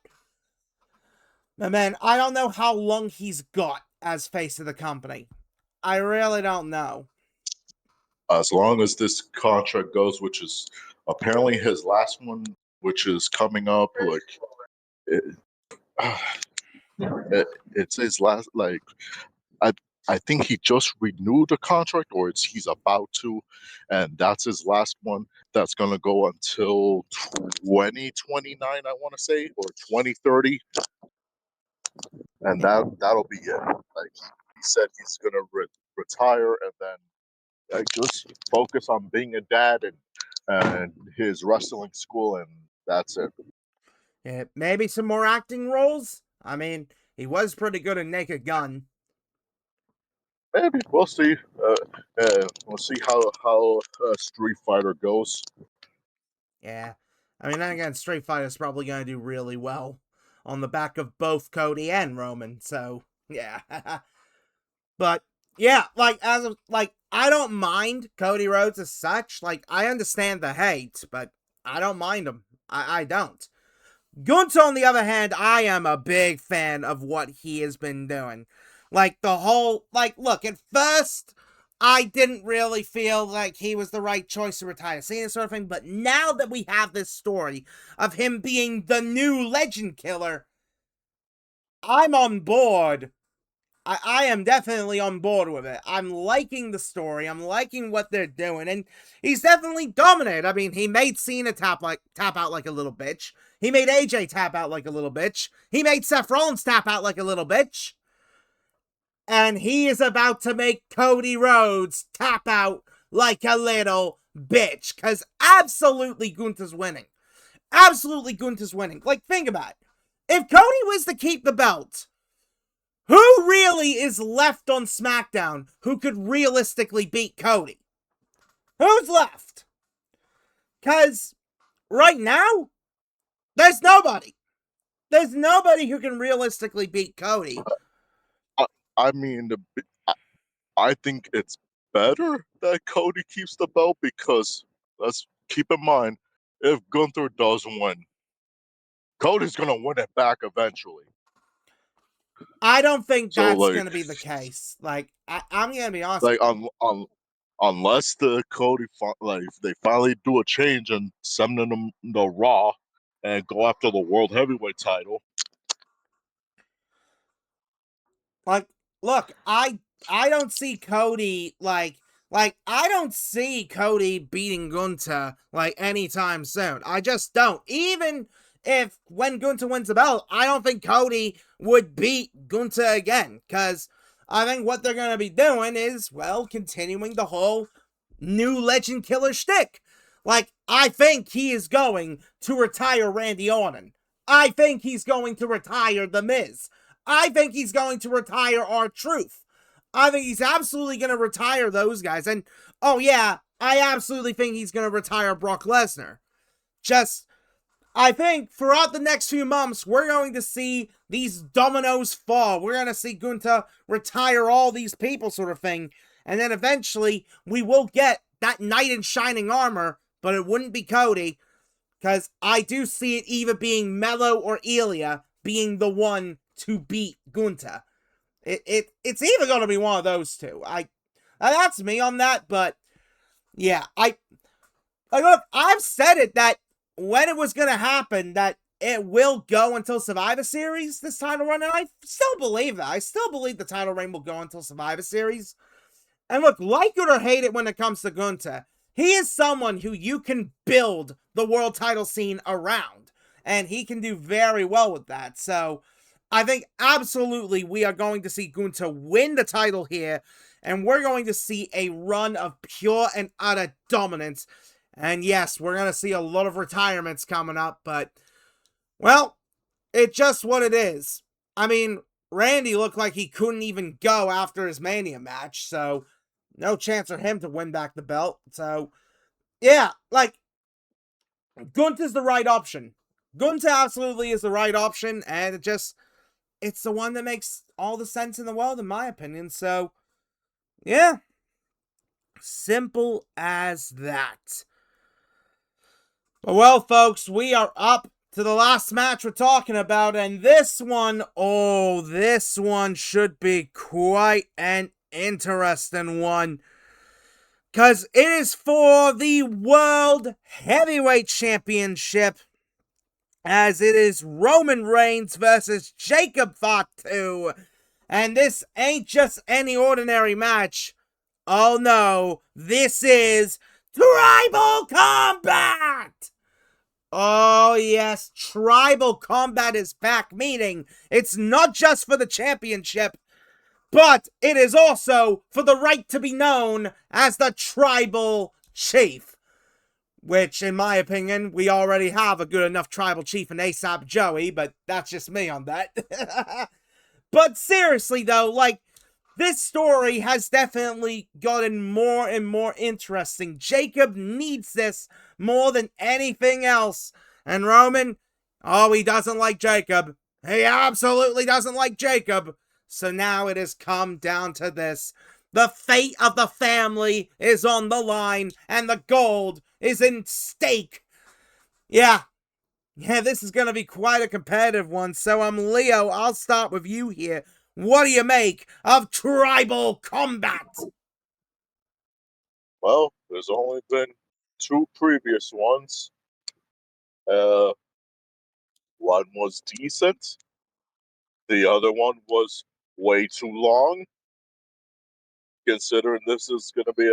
But man, I don't know how long he's got as face of the company. I really don't know. As long as this contract goes, which is apparently his last one, which is coming up, like it's his last. Like I think he just renewed the contract, or he's about to, and that's his last one. That's gonna go until 2029, I want to say, or 2030, and that'll be it. Like he said, he's gonna retire, and then just focus on being a dad and his wrestling school, and that's it. Yeah, maybe some more acting roles? I mean, he was pretty good in Naked Gun. Maybe we'll see. We'll see how Street Fighter goes. Yeah. I mean, then again, Street Fighter's probably going to do really well on the back of both Cody and Roman, so, yeah. But, yeah, like, I don't mind Cody Rhodes as such. Like, I understand the hate, but I don't mind him. I don't. Gunther, on the other hand, I am a big fan of what he has been doing. Like, the whole, like, look, at first, I didn't really feel like he was the right choice to retire Cena sort of thing, but now that we have this story of him being the new legend killer, I'm on board. I am definitely on board with it. I'm liking the story. I'm liking what they're doing, and he's definitely dominated. I mean, he made Cena tap out like a little bitch. He made AJ tap out like a little bitch. He made Seth Rollins tap out like a little bitch. And he is about to make Cody Rhodes tap out like a little bitch. Because absolutely Gunther's winning. Absolutely Gunther's winning. Like, think about it. If Cody was to keep the belt, who really is left on SmackDown who could realistically beat Cody? Who's left? Because right now, there's nobody. There's nobody who can realistically beat Cody. I mean, I think it's better that Cody keeps the belt, because let's keep in mind, if Gunther doesn't win, Cody's gonna win it back eventually. I don't think So, that's like, going to be the case. Like, I'm going to be honest. Like, unless the Cody, they finally do a change and send them the Raw and go after the World Heavyweight title. Like, look, I don't see Cody I don't see Cody beating Gunther like anytime soon. I just don't. Even if when Gunther wins the belt, I don't think Cody would beat Gunther again, because I think what they're gonna be doing is, well, continuing the whole new legend killer shtick. Like, I think he is going to retire Randy Orton. I think he's going to retire The Miz. I think he's going to retire R-Truth. I think he's absolutely going to retire those guys. And, oh yeah, I absolutely think he's going to retire Brock Lesnar. Just, I think throughout the next few months, we're going to see these dominoes fall. We're going to see Gunther retire all these people sort of thing. And then eventually, we will get that knight in shining armor, but it wouldn't be Cody, because I do see it either being Mello or Ilya being the one to beat Gunther. It's either going to be one of those two. That's me on that, but yeah, look, I've said it that when it was going to happen, that it will go until Survivor Series, this title run, and I still believe that. I still believe the title reign will go until Survivor Series. And look, like it or hate it when it comes to Gunther, he is someone who you can build the world title scene around, and he can do very well with that. So I think absolutely we are going to see Gunther win the title here, and we're going to see a run of pure and utter dominance. And yes, we're going to see a lot of retirements coming up, but, well, it's just what it is. I mean, Randy looked like he couldn't even go after his Mania match, so no chance for him to win back the belt. So, yeah, like, Gunther's the right option. Gunther absolutely is the right option, and it's the one that makes all the sense in the world, in my opinion. So, yeah, simple as that. But, well, folks, we are up to the last match we're talking about, and this one should be quite an interesting one, because it is for the World Heavyweight Championship, as it is Roman Reigns versus Jacob Fatu, and this ain't just any ordinary match. Oh no, this is Tribal Combat! Oh yes, Tribal Combat is back, meaning it's not just for the championship, but it is also for the right to be known as the Tribal Chief. Which, in my opinion, we already have a good enough Tribal Chief in ASAP Joey, but that's just me on that. But seriously though, like, this story has definitely gotten more and more interesting. Jacob needs this more than anything else. And Roman, oh, he doesn't like Jacob. He absolutely doesn't like Jacob. So now it has come down to this. The fate of the family is on the line, and the gold is in stake. Yeah, this is going to be quite a competitive one. So, Leo, I'll start with you here. What do you make of Tribal Combat? Well, there's only been 2 previous ones. One was decent. The other one was way too long. Considering this is going to be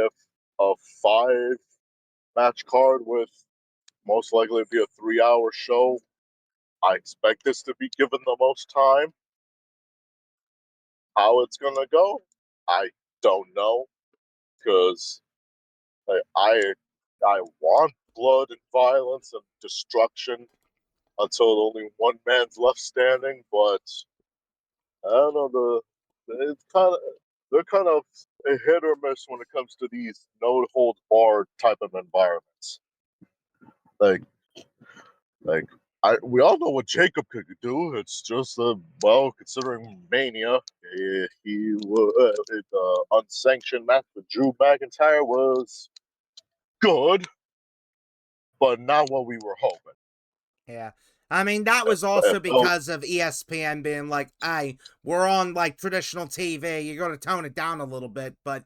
a 5-match card with most likely be a 3-hour show, I expect this to be given the most time. How it's going to go, I don't know, because I want blood and violence and destruction until only one man's left standing, but I don't know, they're kind of a hit or miss when it comes to these no holds barred type of environments. Like we all know what Jacob could do. It's just well, considering Mania, he was the unsanctioned match with Drew McIntyre was good, but not what we were hoping. Yeah. I mean, that was also because of ESPN being like, hey, we're on, like, traditional TV. You're going to tone it down a little bit, but...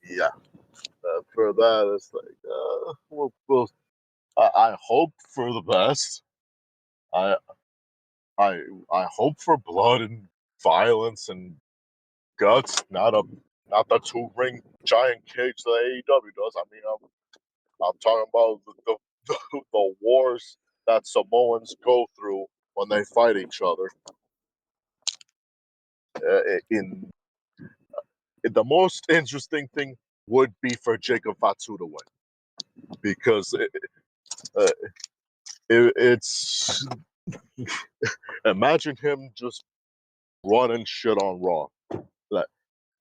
Yeah. For that, it's like, I hope for the best. I hope for blood and violence and guts, not the 2-ring giant cage that AEW does. I mean, I'm talking about the wars that Samoans go through when they fight each other. In the most interesting thing would be for Jacob Fatu to win, because it's imagine him just running shit on Raw, like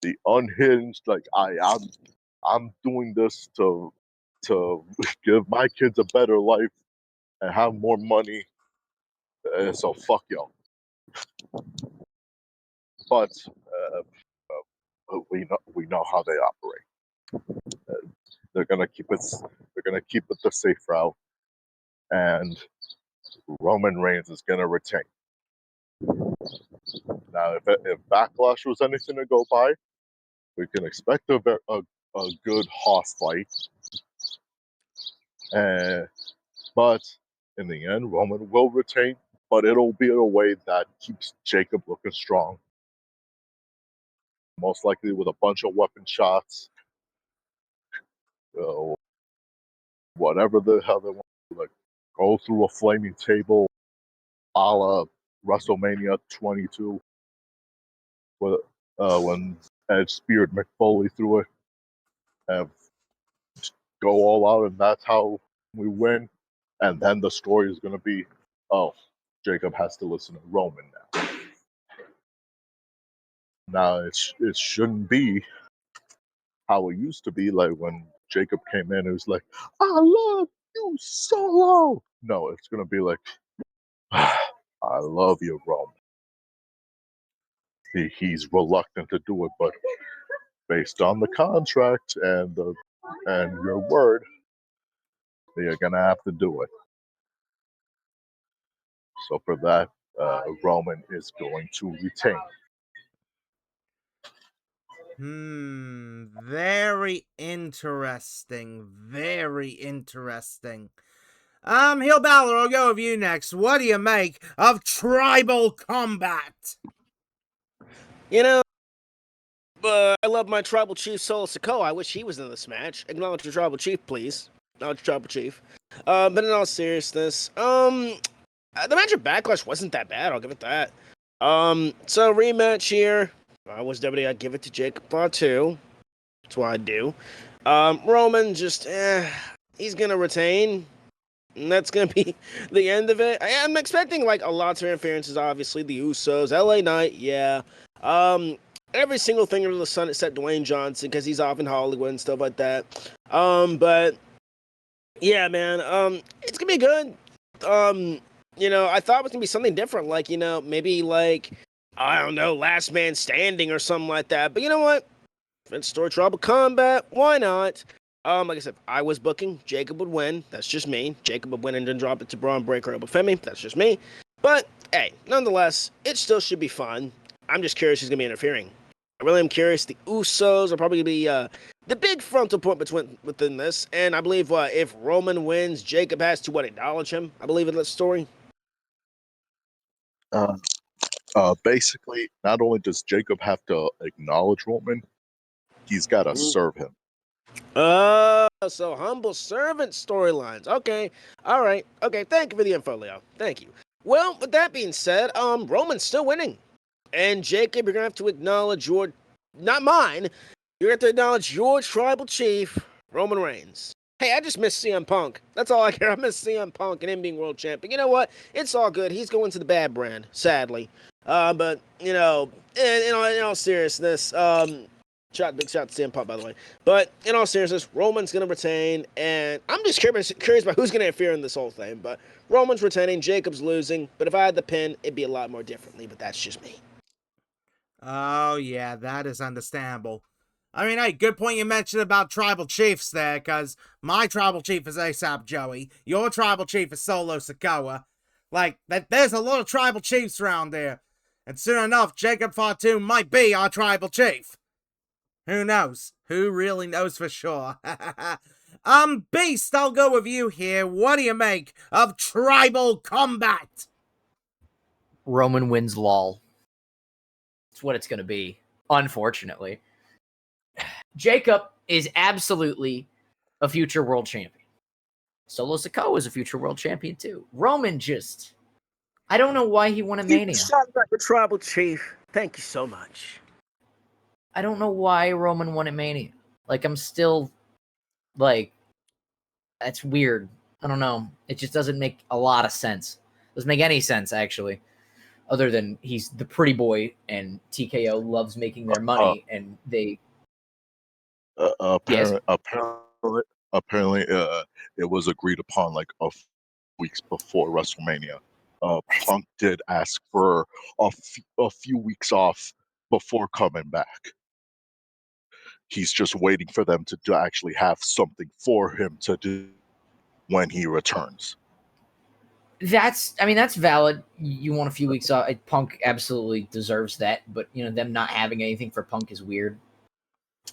the unhinged. Like I'm doing this to give my kids a better life and have more money. So fuck y'all. But we know how they operate. They're gonna keep it. They're gonna keep it the safe route, and Roman Reigns is gonna retain. Now, if Backlash was anything to go by, we can expect a good Hoss fight. But in the end, Roman will retain, but it'll be in a way that keeps Jacob looking strong. Most likely with a bunch of weapon shots. uh, whatever the hell they want to do, like go through a flaming table, a la WrestleMania 22, when Edge speared Mick Foley through it, and go all out, and that's how we win. And then the story is going to be, oh, Jacob has to listen to Roman now. Now it shouldn't be how it used to be, like when Jacob came in, it was like, I love you, Solo. No, it's going to be like, I love you, Roman. He's reluctant to do it, but based on the contract and your word, you're gonna have to do it. So for that, Roman is going to retain. Very interesting. Very interesting. HeelBalor, I'll go with you next. What do you make of tribal combat? You know, I love my tribal chief Solo Sikoa. I wish he was in this match. Acknowledge your tribal chief, please. Acknowledge your tribal chief. But in all seriousness, the match at Backlash wasn't that bad. I'll give it that. So rematch here. If I was WWE, I'd give it to Jacob Fatu. That's what I'd do. Roman just, he's gonna retain. And that's going to be the end of it. I'm expecting, like, a lot of interferences, obviously. The Usos, LA Knight, yeah. Every single thing under the sun except Dwayne Johnson, because he's off in Hollywood and stuff like that. But, yeah, man, it's going to be good. I thought it was going to be something different, like, maybe, like, I don't know, Last Man Standing or something like that. But you know what? It's Story Tribal Combat. Why not? Like I said, if I was booking, Jacob would win. That's just me. Jacob would win and then drop it to Braun Breaker or Femi. That's just me. But, hey, nonetheless, it still should be fun. I'm just curious who's going to be interfering. I really am curious. The Usos are probably going to be the big frontal point within this. And I believe if Roman wins, Jacob has to, acknowledge him, I believe, in that story. Basically, not only does Jacob have to acknowledge Roman, he's got to serve him. So humble servant storylines. Okay. All right. Okay. Thank you for the info, Leo. Thank you. Well, with that being said, Roman's still winning. And Jacob, you're going to have to acknowledge not mine, you're going to have to acknowledge your tribal chief, Roman Reigns. Hey, I just miss CM Punk. That's all I care. I miss CM Punk and him being world champion. You know what? It's all good. He's going to the bad brand, sadly. But, in all seriousness, big shot to CM Punk, by the way. But in all seriousness, Roman's going to retain, and I'm just curious about who's going to interfere in this whole thing. But Roman's retaining, Jacob's losing. But if I had the pin, it'd be a lot more differently. But that's just me. Oh, yeah, that is understandable. I mean, hey, good point you mentioned about tribal chiefs there, because my tribal chief is ASAP Joey. Your tribal chief is Solo Sikoa. Like, there's a lot of tribal chiefs around there. And soon enough, Jacob Fatu might be our tribal chief. Who knows? Who really knows for sure? Beast, I'll go with you here. What do you make of tribal combat? Roman wins lol. It's what it's going to be, unfortunately. Jacob is absolutely a future world champion. Solo Sikoa is a future world champion too. Roman just, I don't know why he won a Mania. Shout out to tribal chief. Thank you so much. I don't know why Roman won at Mania. Like, I'm still, like, that's weird. I don't know. It just doesn't make a lot of sense. Doesn't make any sense, actually. Other than he's the pretty boy and TKO loves making their money and they... Apparently, it was agreed upon like weeks before WrestleMania. Punk did ask for a few weeks off before coming back. He's just waiting for them to actually have something for him to do when he returns. That's valid. You want a few weeks off. Punk absolutely deserves that, but them not having anything for Punk is weird.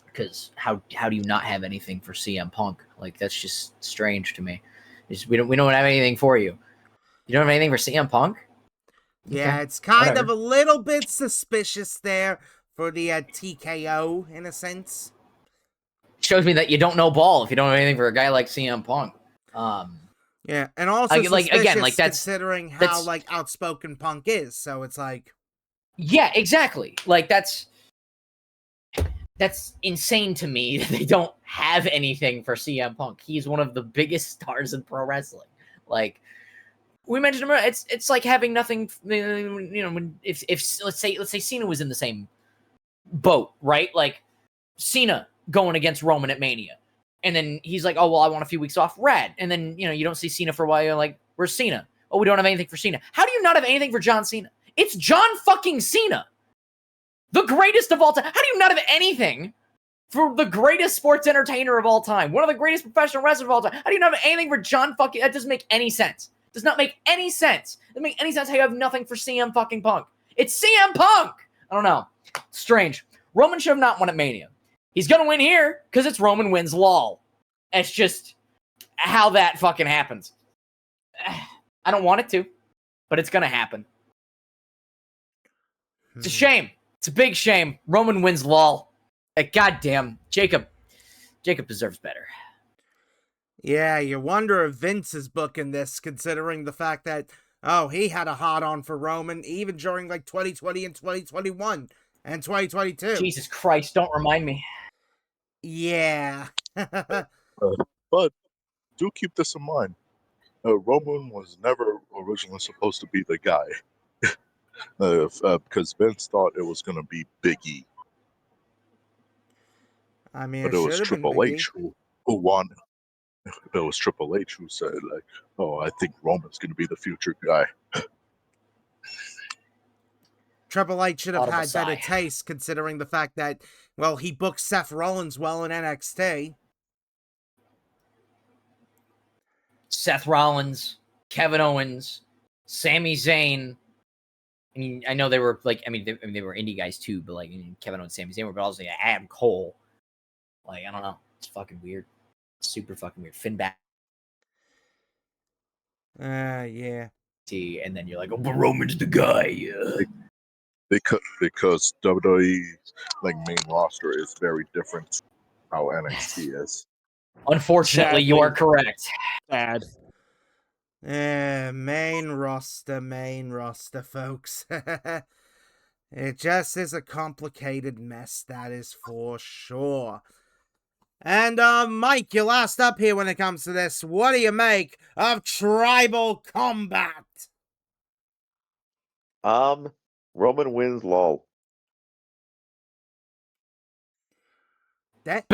Because how do you not have anything for CM Punk? Like, that's just strange to me. We don't have anything for you. You don't have anything for CM Punk? Yeah, Okay. it's kind Whatever. of a little bit suspicious there for the TKO, in a sense. shows me that you don't know ball if you don't know anything for a guy like CM Punk. Yeah, and also again, that's considering how like outspoken Punk is, so it's like, yeah, exactly. Like that's insane to me that they don't have anything for CM Punk. He's one of the biggest stars in pro wrestling. Like we mentioned, it's like having nothing. When if let's say Cena was in the same boat, right? Like Cena going against Roman at Mania, and then he's like, "Oh well, I want a few weeks off." Rad, and then you don't see Cena for a while. You're like, "Where's Cena?" Oh, we don't have anything for Cena. How do you not have anything for John Cena? It's John fucking Cena, the greatest of all time. How do you not have anything for the greatest sports entertainer of all time, one of the greatest professional wrestlers of all time? How do you not have anything for John fucking? That doesn't make any sense. Does not make any sense. Doesn't make any sense how you have nothing for CM fucking Punk. It's CM Punk. I don't know. Strange. Roman should have not won at Mania. He's gonna win here because it's Roman wins. Lol. It's just how that fucking happens. I don't want it to, but it's gonna happen. It's a shame. It's a big shame. Roman wins. Lol. Goddamn, Jacob deserves better. Yeah, you wonder if Vince is booking this, considering the fact that, he had a hot-on for Roman, even during, like, 2020 and 2021 and 2022. Jesus Christ, don't remind me. Yeah. But do keep this in mind. Roman was never originally supposed to be the guy. Because Vince thought it was going to be Big E. I mean, But it was Triple H who won. It was Triple H who said, like, "Oh, I think Roman's going to be the future guy." Triple H should have had better taste, considering the fact that, well, he booked Seth Rollins well in NXT. Seth Rollins, Kevin Owens, Sami Zayn. I mean, I know they were like, they were indie guys too, but like Kevin Owens, Sami Zayn were, but also Adam Cole. Like, I don't know. It's fucking weird. Super fucking weird. Finn Balor. Yeah. And then you're like, oh, but Roman's the guy. Because WWE's like main roster is very different to how NXT is. Unfortunately, you are correct. Bad. Main roster, folks. It just is a complicated mess, that is for sure. And, Mike, you're last up here when it comes to this. What do you make of tribal combat? Roman wins. Lol. That's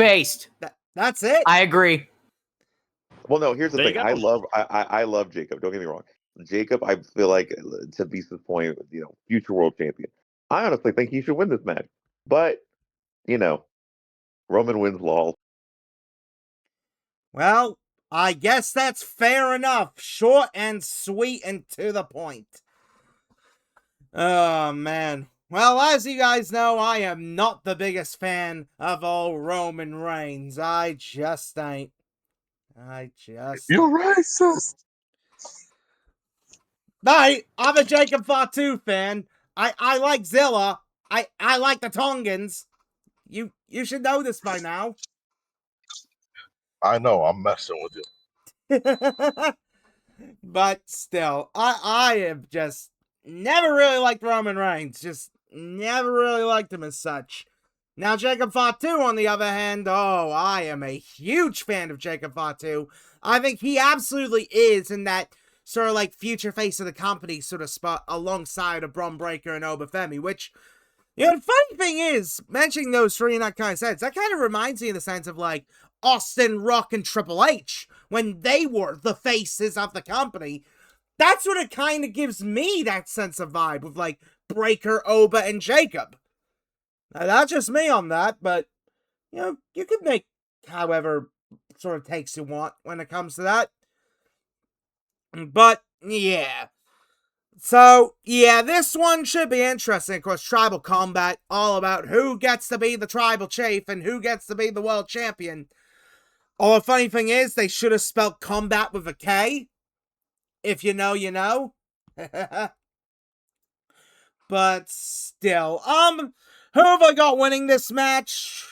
it. I agree. Well, no. Here's the thing. I love Jacob. Don't get me wrong. Jacob, I feel like, to Beast's point, future world champion. I honestly think he should win this match, but Roman wins. Lol. Well, I guess that's fair enough. Short and sweet and to the point. Oh, man. Well, as you guys know, I am not the biggest fan of old Roman Reigns. I just ain't. You're racist! No, I'm a Jacob Fatu fan. I like Zilla. I like the Tongans. You should know this by now. I know, I'm messing with you. But still, I have just never really liked Roman Reigns. Just never really liked him as such. Now, Jacob Fatu, on the other hand, I am a huge fan of Jacob Fatu. I think he absolutely is in that sort of like future face of the company sort of spot alongside of Bron Breakker and Obafemi, which, the funny thing is, mentioning those three in that kind of sense, that kind of reminds me in the sense of like Austin, Rock, and Triple H, when they were the faces of the company. That's what it kind of gives me that sense of vibe with like Breakker, Oba, and Jacob. Now, that's just me on that, but, you could make however sort of takes you want when it comes to that. But, yeah. So, yeah, this one should be interesting. Of course, tribal combat, all about who gets to be the tribal chief and who gets to be the world champion. Oh, the funny thing is, they should have spelled combat with a K. If you know, you know. But still, who have I got winning this match?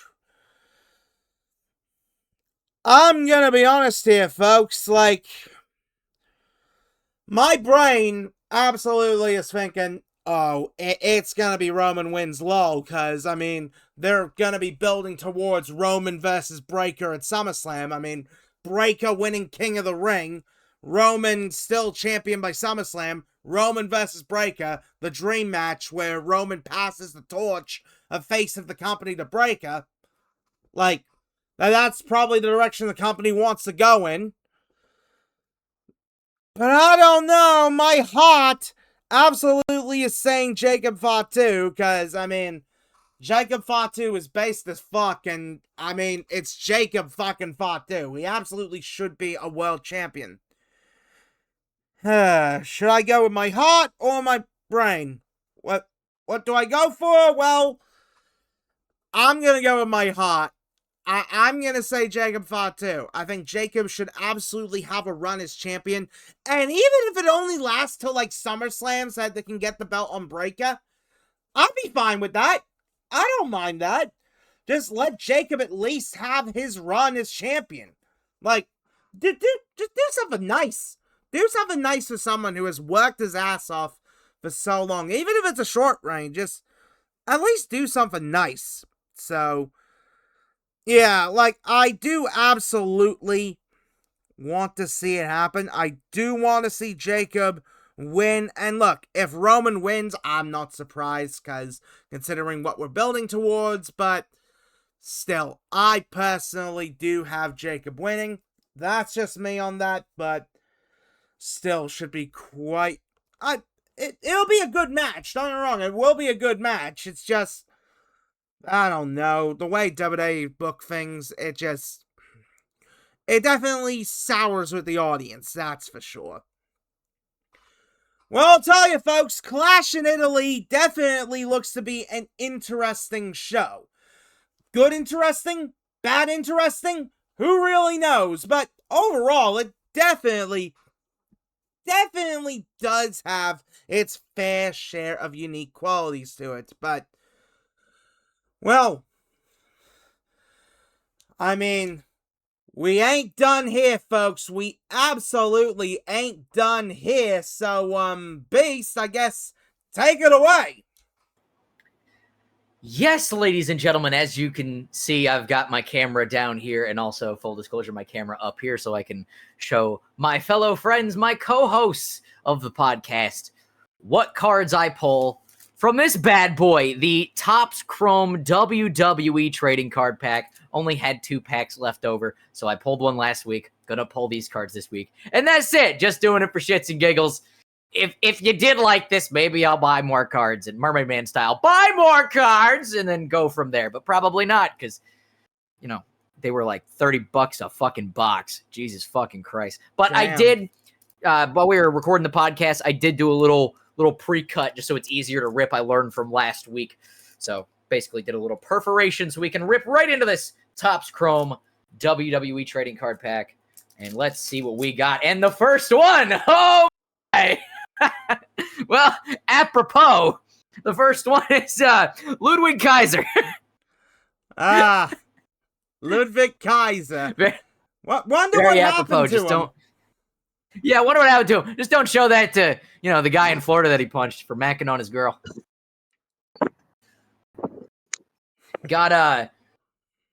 I'm gonna be honest here, folks. Like, my brain absolutely is thinking, oh, it's gonna be Roman wins low, because, I mean, they're gonna be building towards Roman versus Breaker at SummerSlam. I mean, Breaker winning King of the Ring, Roman still champion by SummerSlam, Roman versus Breaker, the dream match where Roman passes the torch of face of the company to Breaker. Like, that's probably the direction the company wants to go in. But I don't know, my heart absolutely is saying Jacob Fatu, because, I mean, Jacob Fatu is based as fuck, and, I mean, it's Jacob fucking Fatu. He absolutely should be a world champion. Should I go with my heart or my brain? What do I go for? Well, I'm gonna go with my heart. I'm going to say Jacob Fatu. I think Jacob should absolutely have a run as champion. And even if it only lasts till like SummerSlam so that they can get the belt on Breaker, I'll be fine with that. I don't mind that. Just let Jacob at least have his run as champion. Like, just do something nice. Do something nice for someone who has worked his ass off for so long. Even if it's a short reign, just at least do something nice. So, yeah, like, I do absolutely want to see it happen. I do want to see Jacob win. And look, if Roman wins, I'm not surprised, because considering what we're building towards, but still, I personally do have Jacob winning. That's just me on that, but still should be quite... It'll be a good match, don't get me wrong, it will be a good match. It's just, I don't know, the way WWE book things, it definitely sours with the audience, that's for sure. Well, I'll tell you folks, Clash in Italy definitely looks to be an interesting show. Good interesting? Bad interesting? Who really knows? But overall, it definitely does have its fair share of unique qualities to it. But, well, I mean, we ain't done here, folks. We absolutely ain't done here. So, Beast, I guess, take it away. Yes, ladies and gentlemen, as you can see, I've got my camera down here, and also, full disclosure, my camera up here so I can show my fellow friends, my co-hosts of the podcast, what cards I pull from this bad boy. The Topps Chrome WWE trading card pack. Only had 2 packs left over, so I pulled one last week. Gonna pull these cards this week. And that's it. Just doing it for shits and giggles. If you did like this, maybe I'll buy more cards and Mermaid Man style. Buy more cards and then go from there. But probably not, because, you know, they were like $30 a fucking box. Jesus fucking Christ. But damn. I did, while we were recording the podcast, I did do a little pre-cut just so it's easier to rip. I learned from last week. So basically did a little perforation so we can rip right into this Topps Chrome WWE trading card pack. And let's see what we got. And the first one, oh my! Well, apropos, the first one is Ludwig Kaiser. Ludwig Kaiser. Wonder Very what apropos. happened to Just him. don't. Yeah, wonder what happened to him. Just don't show that to the guy in Florida that he punched for macking on his girl. Got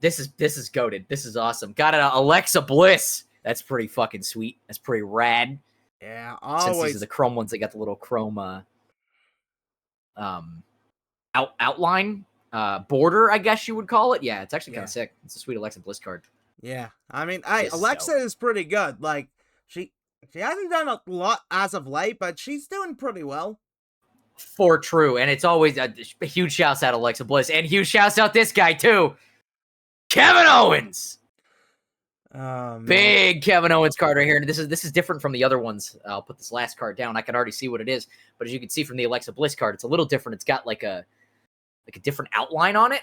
this is goated. This is awesome. Got an Alexa Bliss. That's pretty fucking sweet. That's pretty rad. Yeah, always. Since these are the chrome ones, they got the little chrome outline border, I guess you would call it. Yeah, it's actually kind of sick. It's a sweet Alexa Bliss card. Yeah, I mean, Alexa is pretty good. Like, she hasn't done a lot as of late, but she's doing pretty well. For true, and it's always a huge shouts out Alexa Bliss, and huge shouts out this guy too, Kevin Owens. Big Kevin Owens card right here, and this is different from the other ones. I'll put this last card down. I can already see what it is, but as you can see from the Alexa Bliss card, it's a little different. It's got like a different outline on it,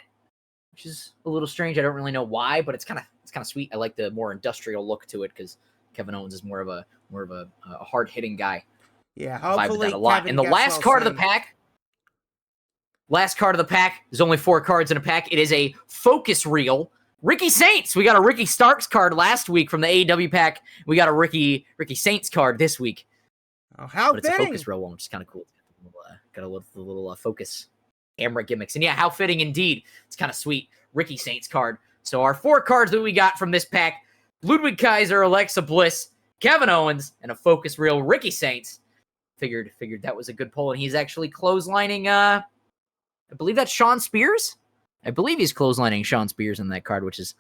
which is a little strange. I don't really know why, but it's kind of sweet. I like the more industrial look to it because Kevin Owens is more of a hard hitting guy. Yeah, hopefully that a lot. Kevin and the last card of the pack. Last card of the pack. There's only 4 cards in a pack. It is a focus reel Ricky Saints. We got a Ricky Starks card last week from the AEW pack. We got a Ricky Saints card this week. Oh, how But it's a fitting. focus row one, which is kind of cool. Got a little focus Amrit gimmicks. And yeah, how fitting indeed. It's kind of sweet. Ricky Saints card. So our 4 cards that we got from this pack, Ludwig Kaiser, Alexa Bliss, Kevin Owens, and a focus reel Ricky Saints. Figured that was a good pull. And he's actually clotheslining, I believe that's Sean Spears. I believe he's clotheslining Sean Spears in that card, which is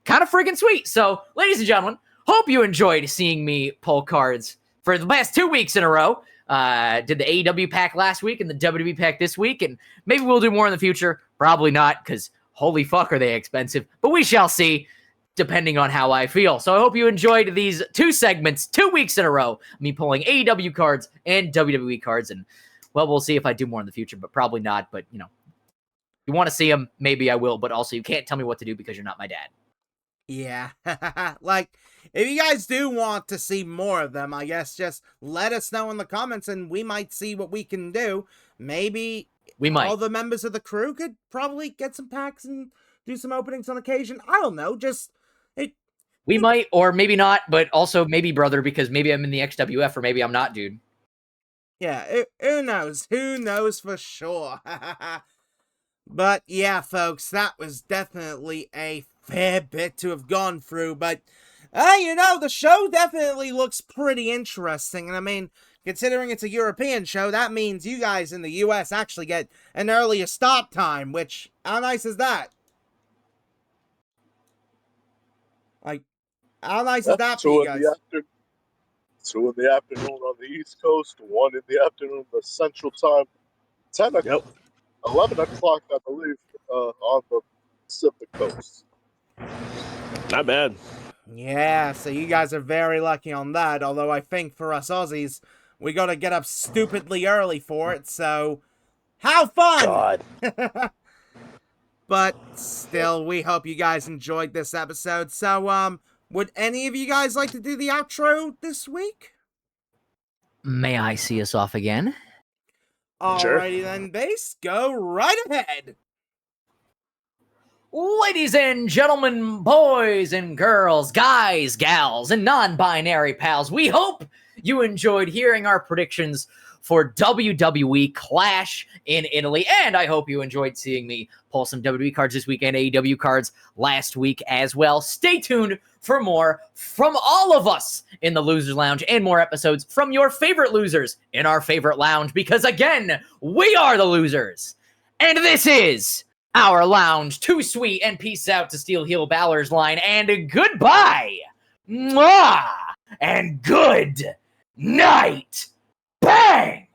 kind of freaking sweet. So, ladies and gentlemen, hope you enjoyed seeing me pull cards for the last 2 weeks in a row. Did the AEW pack last week and the WWE pack this week, and maybe we'll do more in the future. Probably not, because holy fuck are they expensive. But we shall see, depending on how I feel. So I hope you enjoyed these 2 segments, 2 weeks in a row, me pulling AEW cards and WWE cards. And, well, we'll see if I do more in the future, but probably not. But, you know, if you want to see them, maybe I will. But also, you can't tell me what to do because you're not my dad. Yeah. Like, if you guys do want to see more of them, I guess just let us know in the comments and we might see what we can do. Maybe We might. all the members of the crew could probably get some packs and do some openings on occasion. I don't know. We might, or maybe not, but also maybe brother, because maybe I'm in the XWF or maybe I'm not, dude. Yeah, who knows? Who knows for sure? But yeah, folks, that was definitely a fair bit to have gone through. But, you know, the show definitely looks pretty interesting. And I mean, considering it's a European show, that means you guys in the US actually get an earlier start time, which, how nice is that? Like, how nice is that for you guys? 2 in the afternoon on the East Coast, 1 in the afternoon the Central Time, 11 o'clock, I believe, on the Pacific Coast. Not bad. Yeah, so you guys are very lucky on that, although I think for us Aussies, we gotta get up stupidly early for it, so have fun! God. But still, we hope you guys enjoyed this episode. So, would any of you guys like to do the outro this week? May I see us off again? Sure. Alrighty then, Base, go right ahead! Ladies and gentlemen, boys and girls, guys, gals, and non-binary pals, we hope you enjoyed hearing our predictions for WWE Clash in Italy, and I hope you enjoyed seeing me pull some WWE cards this week and AEW cards last week as well. Stay tuned for more from all of us in the Losers Lounge and more episodes from your favorite losers in our favorite lounge, because again, we are the losers, and this is our lounge. Too sweet, and peace out to steal HeelBalor's line, and goodbye, mwah, and good night. Bang!